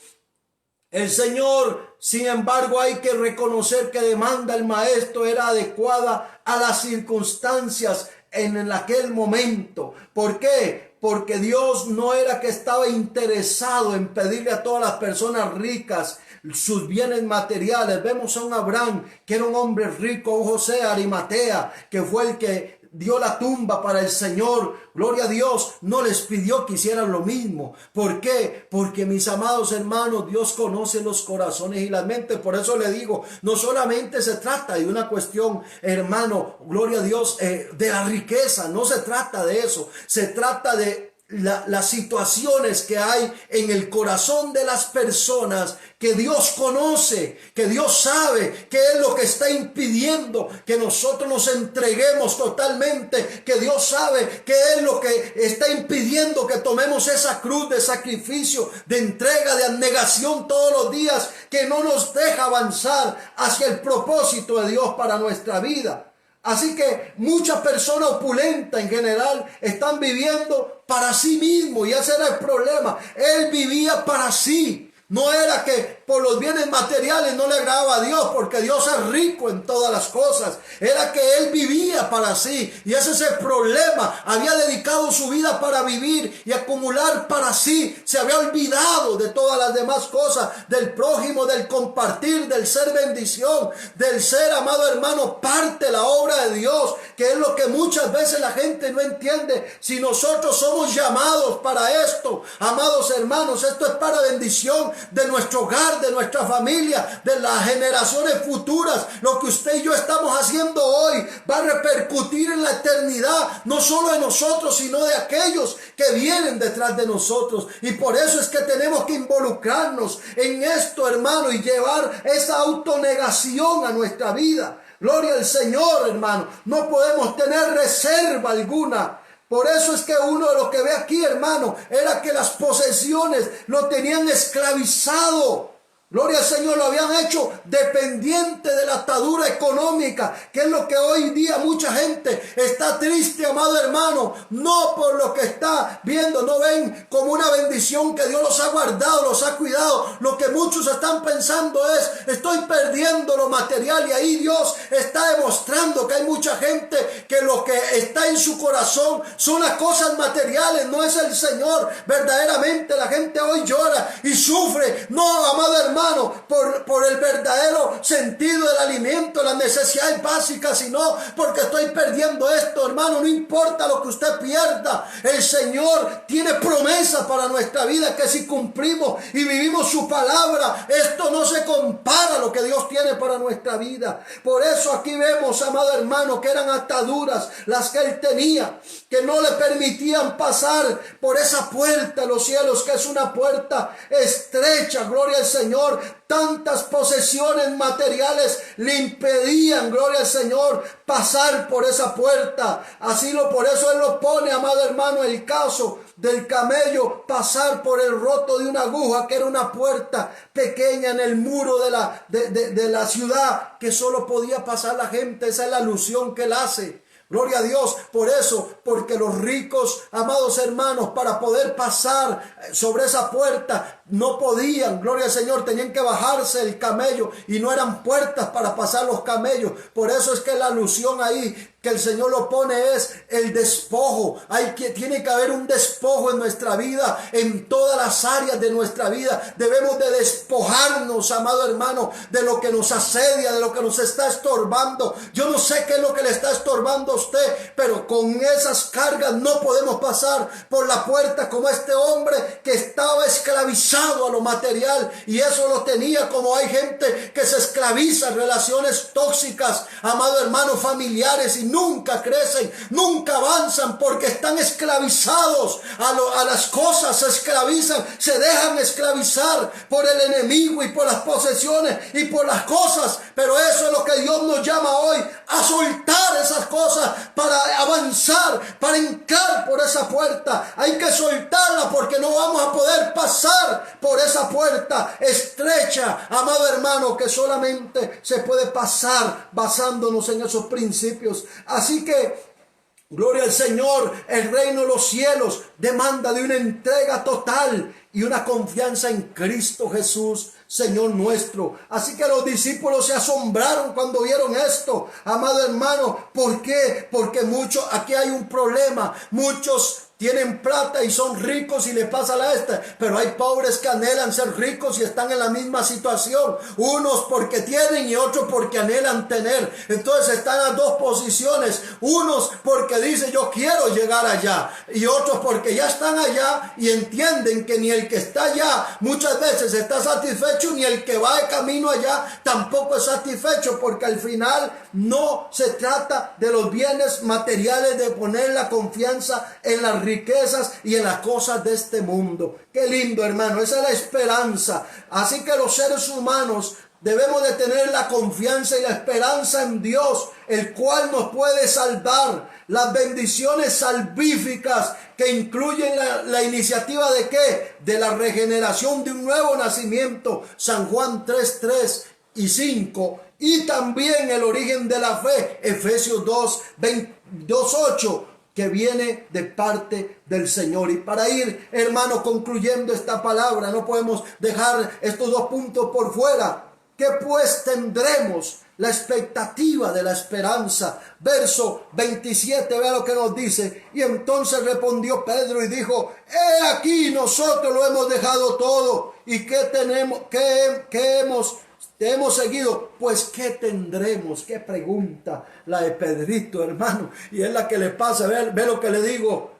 El Señor, sin embargo, hay que reconocer que demanda el maestro era adecuada a las circunstancias en aquel momento. ¿Por qué? Porque Dios no era que estaba interesado en pedirle a todas las personas ricas sus bienes materiales. Vemos a un Abraham que era un hombre rico, un José de Arimatea, que fue el que dio la tumba para el Señor. Gloria a Dios, no les pidió que hicieran lo mismo. ¿Por qué? Porque, mis amados hermanos, Dios conoce los corazones y las mentes. Por eso le digo, no solamente se trata de una cuestión, hermano, gloria a Dios, de la riqueza. No se trata de eso. Se trata de las situaciones que hay en el corazón de las personas, que Dios conoce, que Dios sabe qué es lo que está impidiendo que nosotros nos entreguemos totalmente, que Dios sabe qué es lo que está impidiendo que tomemos esa cruz de sacrificio, de entrega, de abnegación todos los días, que no nos deja avanzar hacia el propósito de Dios para nuestra vida. Así que muchas personas opulentas en general están viviendo para sí mismo, y ese era el problema. Él vivía para sí. No era que por los bienes materiales no le agradaba a Dios, porque Dios es rico en todas las cosas. Era que él vivía para sí, y ese es el problema. Había dedicado su vida para vivir y acumular para sí. Se había olvidado de todas las demás cosas, del prójimo, del compartir, del ser bendición, del ser, amado hermano, parte de la obra de Dios, que es lo que muchas veces la gente no entiende. Si nosotros somos llamados para esto, amados hermanos, esto es para bendición de nuestro hogar, de nuestra familia, de las generaciones futuras. Lo que usted y yo estamos haciendo hoy va a repercutir en la eternidad, no solo de nosotros, sino de aquellos que vienen detrás de nosotros. Y por eso es que tenemos que involucrarnos en esto, hermano, y llevar esa autonegación a nuestra vida. Gloria al Señor, hermano. No podemos tener reserva alguna. Por eso es que uno de los que ve aquí, hermano, era que las posesiones lo tenían esclavizado. Gloria al Señor, lo habían hecho dependiente de la atadura económica, que es lo que hoy día mucha gente está triste, amado hermano, no por lo que está viendo, no ven como una bendición que Dios los ha guardado, los ha cuidado. Lo que muchos están pensando es, estoy perdiendo lo material, y ahí Dios está demostrando que hay mucha gente que lo que está en su corazón son las cosas materiales, no es el Señor. Verdaderamente la gente hoy llora y sufre, no, amado hermano, por el verdadero sentido del alimento, las necesidades básicas, sino porque estoy perdiendo esto, hermano. No importa lo que usted pierda, el Señor tiene promesas para nuestra vida, que si cumplimos y vivimos su palabra, esto no se compara a lo que Dios tiene para nuestra vida. Por eso aquí vemos, amado hermano, que eran ataduras las que él tenía, que no le permitían pasar por esa puerta de los cielos, que es una puerta estrecha. Gloria al Señor. Tantas posesiones materiales le impedían, gloria al Señor, pasar por esa puerta. Por eso él lo pone, amado hermano, el caso del camello, pasar por el roto de una aguja, que era una puerta pequeña en el muro de la ciudad, que solo podía pasar la gente. Esa es la alusión que él hace. Gloria a Dios. Por eso, porque los ricos, amados hermanos, para poder pasar sobre esa puerta no podían, gloria al Señor, tenían que bajarse el camello, y no eran puertas para pasar los camellos. Por eso es que la alusión ahí que el Señor lo pone es el despojo. Tiene que haber un despojo en nuestra vida, en todas las áreas de nuestra vida. Debemos de despojarnos, amado hermano, de lo que nos asedia, de lo que nos está estorbando. Yo no sé qué es lo que le está estorbando a usted, pero con esas cargas no podemos pasar por la puerta como este hombre que estaba esclavizado a lo material, y eso lo tenía, como hay gente que se esclaviza en relaciones tóxicas, amado hermano, familiares, y nunca crecen, nunca avanzan, porque están esclavizados a las cosas, se esclavizan, se dejan esclavizar por el enemigo y por las posesiones y por las cosas. Pero eso es lo que Dios nos llama hoy, a soltar esas cosas para avanzar, para entrar por esa puerta. Hay que soltarla, porque no vamos a poder pasar por esa puerta estrecha, amado hermano, que solamente se puede pasar basándonos en esos principios. Así que gloria al Señor, el reino de los cielos demanda de una entrega total y una confianza en Cristo Jesús, Señor nuestro. Así que los discípulos se asombraron cuando vieron esto, amado hermano. ¿Por qué? Porque aquí hay un problema. Muchos tienen plata y son ricos y les pasa la pero hay pobres que anhelan ser ricos y están en la misma situación. Unos porque tienen y otros porque anhelan tener. Entonces están en las dos posiciones. Unos porque dicen yo quiero llegar allá, y otros porque ya están allá y entienden que ni el que está allá muchas veces está satisfecho, ni el que va de camino allá tampoco es satisfecho, porque al final no se trata de los bienes materiales, de poner la confianza en las riquezas y en las cosas de este mundo. Qué lindo, hermano, esa es la esperanza. Así que los seres humanos debemos de tener la confianza y la esperanza en Dios, el cual nos puede salvar. Las bendiciones salvíficas que incluyen la iniciativa de ¿qué? De la regeneración, de un nuevo nacimiento. San Juan 3:3 y 5. Y también el origen de la fe. Efesios 2:8. Que viene de parte del Señor. Y para ir, hermano, concluyendo esta palabra, no podemos dejar estos dos puntos por fuera. ¿Qué pues tendremos? La expectativa de la esperanza. Verso 27, vea lo que nos dice. Y entonces respondió Pedro y dijo: he aquí, nosotros lo hemos dejado todo. ¿Y qué tenemos? Te hemos seguido, pues ¿qué tendremos? ¿Qué pregunta la de Pedrito, hermano? Y es la que le pasa, ve lo que le digo.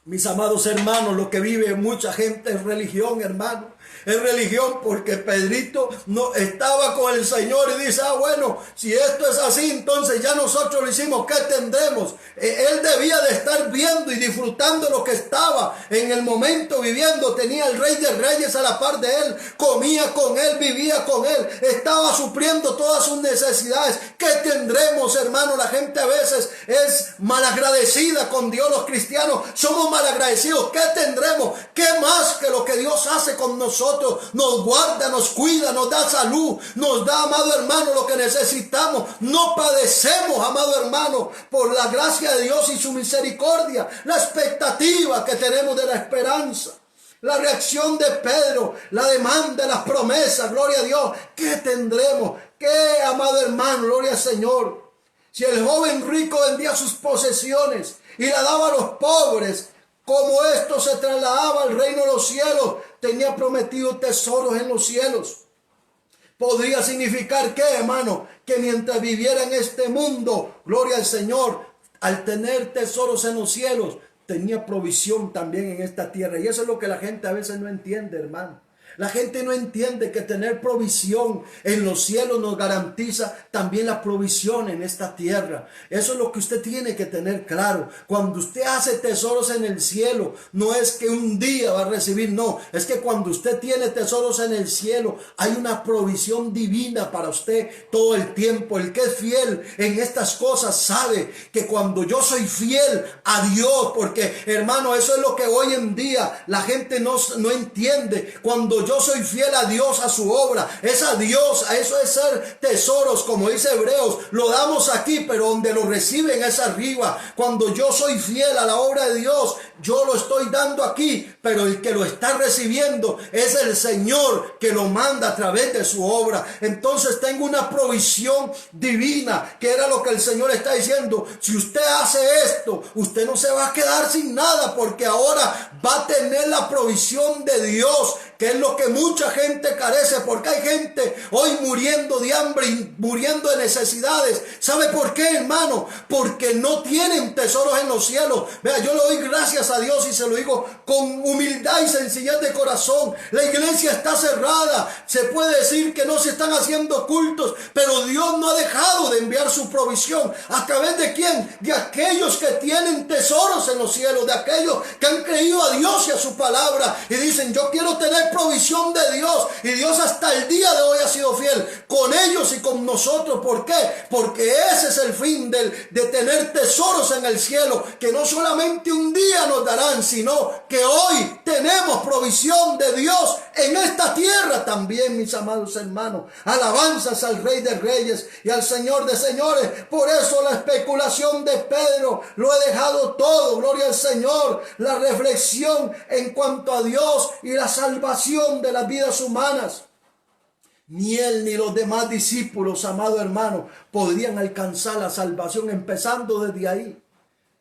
Mis amados hermanos, lo que vive mucha gente es religión, hermano. Es religión porque Pedrito no estaba con el Señor y dice: bueno, si esto es así, entonces ya nosotros lo hicimos, ¿qué tendremos? Él debía de estar viendo y disfrutando lo que estaba en el momento viviendo. Tenía el Rey de Reyes a la par de él, comía con él, vivía con él, estaba supliendo todas sus necesidades. ¿Qué tendremos, hermano? La gente a veces es malagradecida con Dios. Los cristianos somos malagradecidos. ¿Qué tendremos? ¿Qué más que lo que Dios hace con nosotros? Nos guarda, nos cuida, nos da salud, nos da, amado hermano, lo que necesitamos. No padecemos, amado hermano, por la gracia de Dios y su misericordia. La expectativa que tenemos de la esperanza, la reacción de Pedro, la demanda, las promesas, gloria a Dios. ¿Qué tendremos? ¿Qué, amado hermano? Gloria al Señor. Si el joven rico vendía sus posesiones y la daba a los pobres, como esto se trasladaba al reino de los cielos, tenía prometido tesoros en los cielos. Podría significar ¿qué, hermano? Que mientras viviera en este mundo, gloria al Señor, al tener tesoros en los cielos, tenía provisión también en esta tierra. Y eso es lo que la gente a veces no entiende, hermano. La gente no entiende que tener provisión en los cielos nos garantiza también la provisión en esta tierra. Eso es lo que usted tiene que tener claro. Cuando usted hace tesoros en el cielo, no es que un día va a recibir, no. Es que cuando usted tiene tesoros en el cielo, hay una provisión divina para usted todo el tiempo. El que es fiel en estas cosas sabe que cuando yo soy fiel a Dios, porque hermano, eso es lo que hoy en día la gente no entiende. Cuando yo soy fiel a Dios, a su obra, es a Dios, a eso es ser tesoros, como dice Hebreos, lo damos aquí, pero donde lo reciben es arriba. Cuando yo soy fiel a la obra de Dios, yo lo estoy dando aquí, pero el que lo está recibiendo es el Señor que lo manda a través de su obra. Entonces tengo una provisión divina, que era lo que el Señor está diciendo. Si usted hace esto, usted no se va a quedar sin nada, porque ahora va a tener la provisión de Dios, que es lo que mucha gente carece, porque hay gente hoy muriendo de hambre y muriendo de necesidades. ¿Sabe por qué, hermano? Porque no tienen tesoros en los cielos. Vea, yo le doy gracias a Dios y se lo digo con humildad y sencillez de corazón. La iglesia está cerrada. Se puede decir que no se están haciendo cultos, pero Dios no ha dejado de enviar su provisión. ¿A través de quién? De aquellos que tienen tesoros en los cielos, de aquellos que han creído a Dios y a su palabra y dicen: yo quiero tener provisión de Dios. Y Dios hasta el día de hoy ha sido fiel con ellos y con nosotros. ¿Por qué? Porque ese es el fin de tener tesoros en el cielo, que no solamente un día nos darán, sino que hoy tenemos provisión de Dios en esta tierra también, mis amados hermanos. Alabanzas al Rey de Reyes y al Señor de Señores. Por eso la especulación de Pedro lo he dejado todo, gloria al Señor. La reflexión en cuanto a Dios y la salvación de las vidas humanas. Ni él ni los demás discípulos, amado hermano, podrían alcanzar la salvación empezando desde ahí.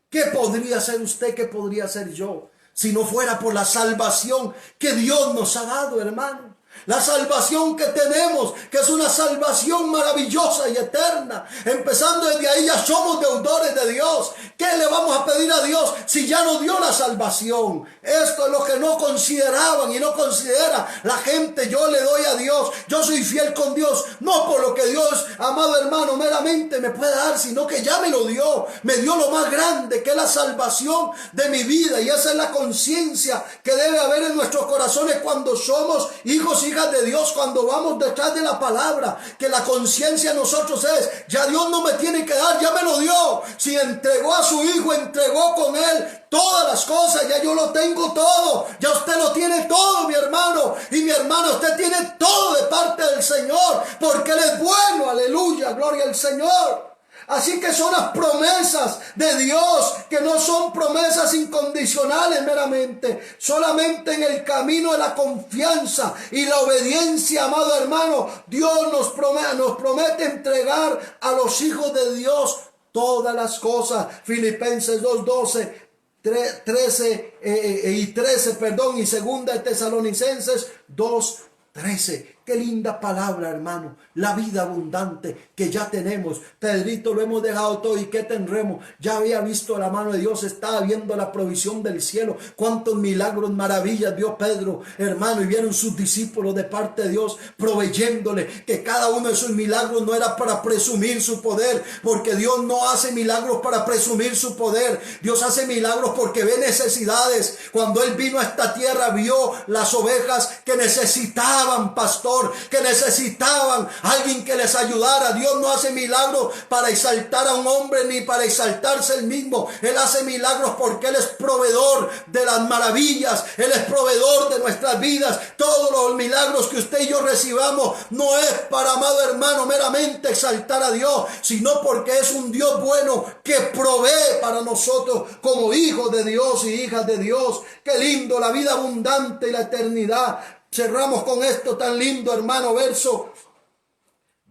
¿Qué podría ser usted? ¿Qué podría ser yo? Si no fuera por la salvación que Dios nos ha dado, hermano. La salvación que tenemos, que es una salvación maravillosa y eterna. Empezando desde ahí ya somos deudores de Dios. ¿Qué le vamos a pedir a Dios si ya nos dio la salvación? Esto es lo que no consideraban y no considera la gente. Yo le doy a Dios, yo soy fiel con Dios, no por lo que Dios, amado hermano, meramente me puede dar, sino que ya me lo dio. Me dio lo más grande, que es la salvación de mi vida. Y esa es la conciencia que debe haber en nuestros corazones cuando somos hijos y hijas de Dios, cuando vamos detrás de la palabra, que la conciencia de nosotros es, ya Dios no me tiene que dar, ya me lo dio. Si entregó a su hijo, entregó con él todas las cosas, ya yo lo tengo todo, ya usted lo tiene todo, mi hermano y mi hermana, usted tiene todo de parte del Señor, porque Él es bueno, aleluya, gloria al Señor. Así que son las promesas de Dios, que no son promesas incondicionales meramente, solamente en el camino de la confianza y la obediencia, amado hermano. Dios nos promete entregar a los hijos de Dios todas las cosas. Filipenses 2:12, 13 y 13, y segunda de Tesalonicenses 2:13. Qué linda palabra, hermano. La vida abundante que ya tenemos. Pedrito, lo hemos dejado todo. ¿Y qué tendremos? Ya había visto la mano de Dios. Estaba viendo la provisión del cielo. Cuántos milagros, maravillas vio Pedro, hermano. Y vieron sus discípulos de parte de Dios proveyéndole. Que cada uno de sus milagros no era para presumir su poder. Porque Dios no hace milagros para presumir su poder. Dios hace milagros porque ve necesidades. Cuando Él vino a esta tierra, vio las ovejas que necesitaban pastor, que necesitaban alguien que les ayudara. Dios no hace milagros para exaltar a un hombre ni para exaltarse él mismo. Él hace milagros porque Él es proveedor de las maravillas. Él es proveedor de nuestras vidas. Todos los milagros que usted y yo recibamos no es para, amado hermano, meramente exaltar a Dios, sino porque es un Dios bueno que provee para nosotros como hijos de Dios y hijas de Dios. Qué lindo, la vida abundante y la eternidad. Cerramos con esto tan lindo, hermano, verso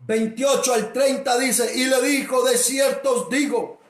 28 al 30 dice: y le dijo, de cierto os digo,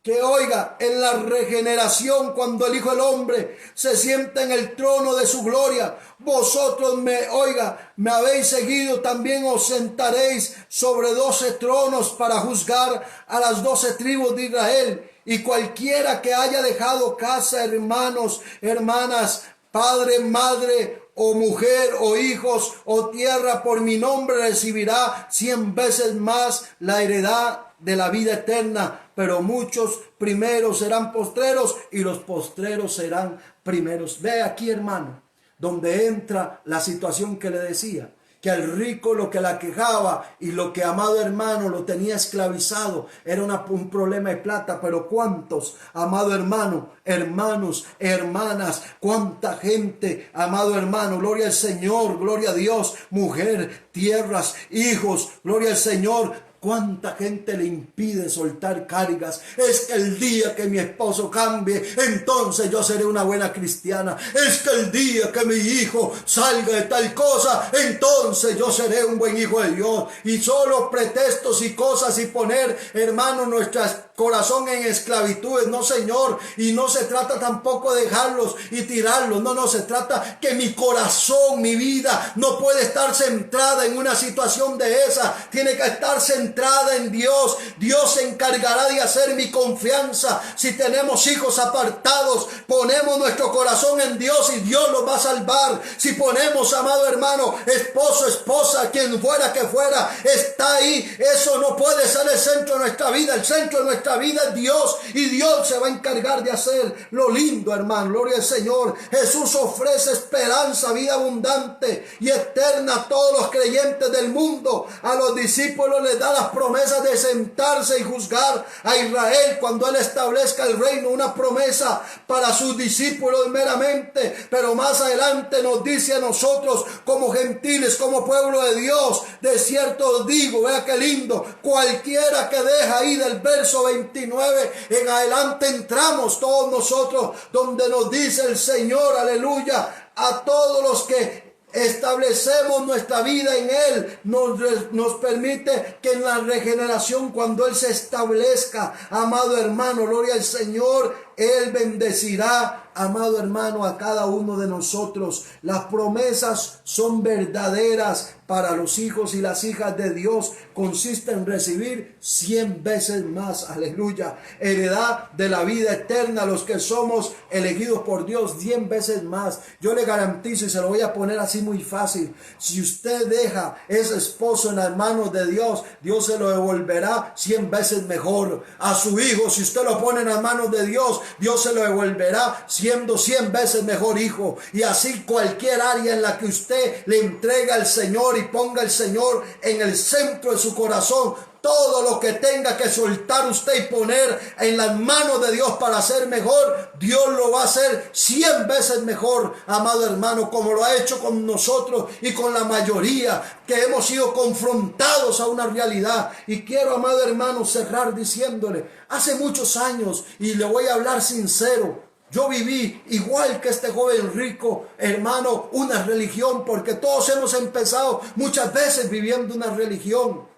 que oiga, en la regeneración, cuando el Hijo del Hombre se sienta en el trono de su gloria, vosotros me habéis seguido, también os sentaréis sobre 12 tronos para juzgar a las 12 tribus de Israel. Y cualquiera que haya dejado casa, hermanos, hermanas, padre, madre, o mujer, o hijos, o tierra, por mi nombre, recibirá 100 veces más la heredad de la vida eterna. Pero muchos primeros serán postreros, y los postreros serán primeros. Ve aquí, hermano, donde entra la situación que le decía, que al rico lo que la quejaba y lo que, amado hermano, lo tenía esclavizado era un problema de plata. Pero cuántos, amado hermano, hermanos, hermanas, cuánta gente, amado hermano, gloria al Señor, gloria a Dios, mujer, tierras, hijos, gloria al Señor. ¿Cuánta gente le impide soltar cargas? Es que el día que mi esposo cambie, entonces yo seré una buena cristiana. Es que el día que mi hijo salga de tal cosa, entonces yo seré un buen hijo de Dios. Y solo pretextos y cosas, y poner, hermano, nuestro corazón en esclavitudes. No, Señor. Y no se trata tampoco de dejarlos y tirarlos. No, se trata que mi corazón, mi vida, no puede estar centrada en una situación de esa. Tiene que estar centrada en Dios. Dios se encargará de hacer mi confianza. Si tenemos hijos apartados, ponemos nuestro corazón en Dios y Dios los va a salvar. Si ponemos, amado hermano, esposo, esposa, quien fuera que fuera, está ahí. Eso no puede ser el centro de nuestra vida. El centro de nuestra vida es Dios, y Dios se va a encargar de hacer lo lindo, hermano. Gloria al Señor. Jesús ofrece esperanza, vida abundante y eterna a todos los creyentes del mundo. A los discípulos les da la las promesas de sentarse y juzgar a Israel cuando Él establezca el reino, una promesa para sus discípulos meramente, pero más adelante nos dice a nosotros como gentiles, como pueblo de Dios, de cierto os digo, vea qué lindo, cualquiera que deja ahí del verso 29 en adelante entramos todos nosotros, donde nos dice el Señor, aleluya, a todos los que establecemos nuestra vida en Él, nos permite que en la regeneración, cuando Él se establezca, amado hermano, gloria al Señor, Él bendecirá, amado hermano, a cada uno de nosotros. Las promesas son verdaderas para los hijos y las hijas de Dios. Consiste en recibir 100 veces más, aleluya, heredad de la vida eterna. Los que somos elegidos por Dios, 100 veces más. Yo le garantizo, y se lo voy a poner así muy fácil, si usted deja ese esposo en las manos de Dios, Dios se lo devolverá 100 veces mejor. A su hijo, si usted lo pone en las manos de Dios, Dios se lo devolverá siendo 100 veces mejor hijo. Y así cualquier área en la que usted le entrega al Señor y ponga al Señor en el centro de su corazón, todo lo que tenga que soltar usted y poner en las manos de Dios para ser mejor, Dios lo va a hacer 100 veces mejor, amado hermano, como lo ha hecho con nosotros y con la mayoría que hemos sido confrontados a una realidad. Y quiero, amado hermano, cerrar diciéndole, hace muchos años, y le voy a hablar sincero, yo viví igual que este joven rico, hermano, una religión, porque todos hemos empezado muchas veces viviendo una religión.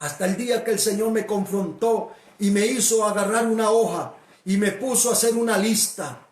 Hasta el día que el Señor me confrontó y me hizo agarrar una hoja y me puso a hacer una lista.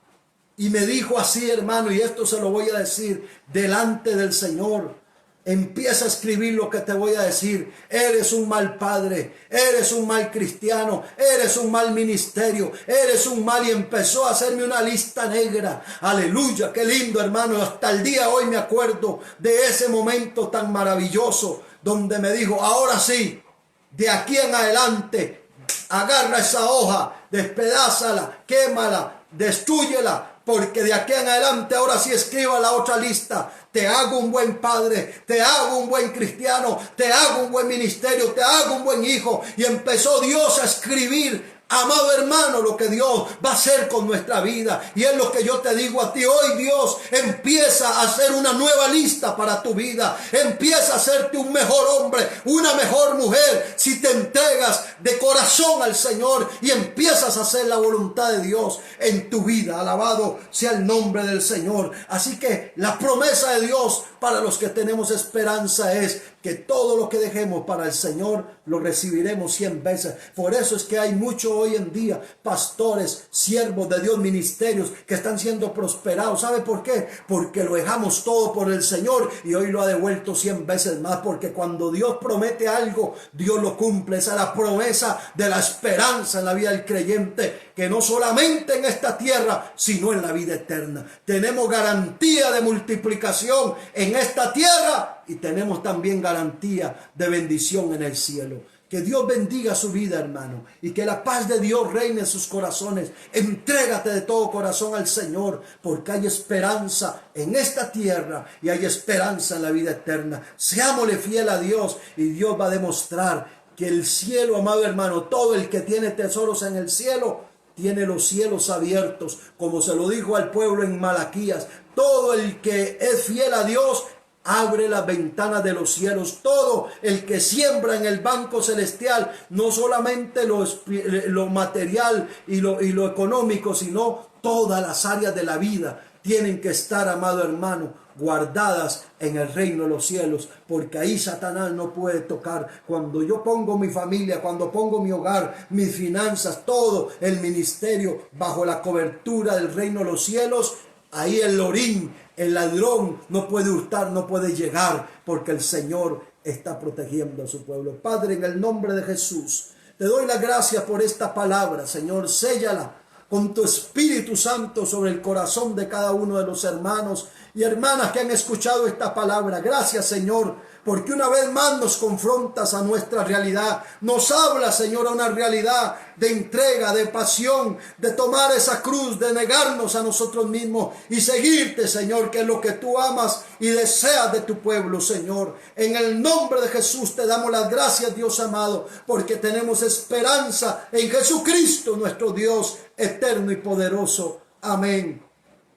Y me dijo así, hermano, y esto se lo voy a decir delante del Señor. Empieza a escribir lo que te voy a decir. Eres un mal padre, eres un mal cristiano, eres un mal ministerio, eres un mal. Y empezó a hacerme una lista negra. Aleluya, qué lindo, hermano. Hasta el día de hoy me acuerdo de ese momento tan maravilloso donde me dijo, ahora sí, de aquí en adelante, agarra esa hoja, despedázala, quémala, destúyela, porque de aquí en adelante ahora sí escriba la otra lista. Te hago un buen padre, te hago un buen cristiano, te hago un buen ministerio, te hago un buen hijo. Y empezó Dios a escribir, amado hermano, lo que Dios va a hacer con nuestra vida. Y es lo que yo te digo a ti hoy. Dios empieza a hacer una nueva lista para tu vida. Empieza a hacerte un mejor hombre, una mejor mujer, si te entregas de corazón al Señor y empiezas a hacer la voluntad de Dios en tu vida. Alabado sea el nombre del Señor. Así que la promesa de Dios para los que tenemos esperanza es que todo lo que dejemos para el Señor lo recibiremos 100 veces. Por eso es que hay mucho hoy en día pastores, siervos de Dios, ministerios que están siendo prosperados. ¿Sabe por qué? Porque lo dejamos todo por el Señor y hoy lo ha devuelto 100 veces más. Porque cuando Dios promete algo, Dios lo cumple. Esa es la promesa de la esperanza en la vida del creyente, que no solamente en esta tierra, sino en la vida eterna. Tenemos garantía de multiplicación en esta tierra y tenemos también garantía de bendición en el cielo. Que Dios bendiga su vida, hermano, y que la paz de Dios reine en sus corazones. Entrégate de todo corazón al Señor, porque hay esperanza en esta tierra y hay esperanza en la vida eterna. Seámosle fiel a Dios y Dios va a demostrar que el cielo, amado hermano, todo el que tiene tesoros en el cielo, tiene los cielos abiertos, como se lo dijo al pueblo en Malaquías. Todo el que es fiel a Dios abre las ventanas de los cielos. Todo el que siembra en el banco celestial, no solamente lo material y lo económico, sino todas las áreas de la vida tienen que estar, amado hermano, guardadas en el reino de los cielos, porque ahí Satanás no puede tocar. Cuando yo pongo mi familia, cuando pongo mi hogar, mis finanzas, todo el ministerio bajo la cobertura del reino de los cielos, ahí el orín, el ladrón no puede hurtar, no puede llegar, porque el Señor está protegiendo a su pueblo. Padre, en el nombre de Jesús, te doy las gracias por esta palabra, Señor. Séllala con tu Espíritu Santo sobre el corazón de cada uno de los hermanos y hermanas que han escuchado esta palabra. Gracias, Señor, porque una vez más nos confrontas a nuestra realidad. Nos habla, Señor, a una realidad de entrega, de pasión, de tomar esa cruz, de negarnos a nosotros mismos y seguirte, Señor, que es lo que tú amas y deseas de tu pueblo, Señor. En el nombre de Jesús te damos las gracias, Dios amado, porque tenemos esperanza en Jesucristo, nuestro Dios eterno y poderoso. Amén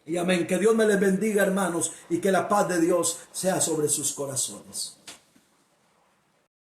y amén. Que Dios me les bendiga, hermanos, y que la paz de Dios sea sobre sus corazones.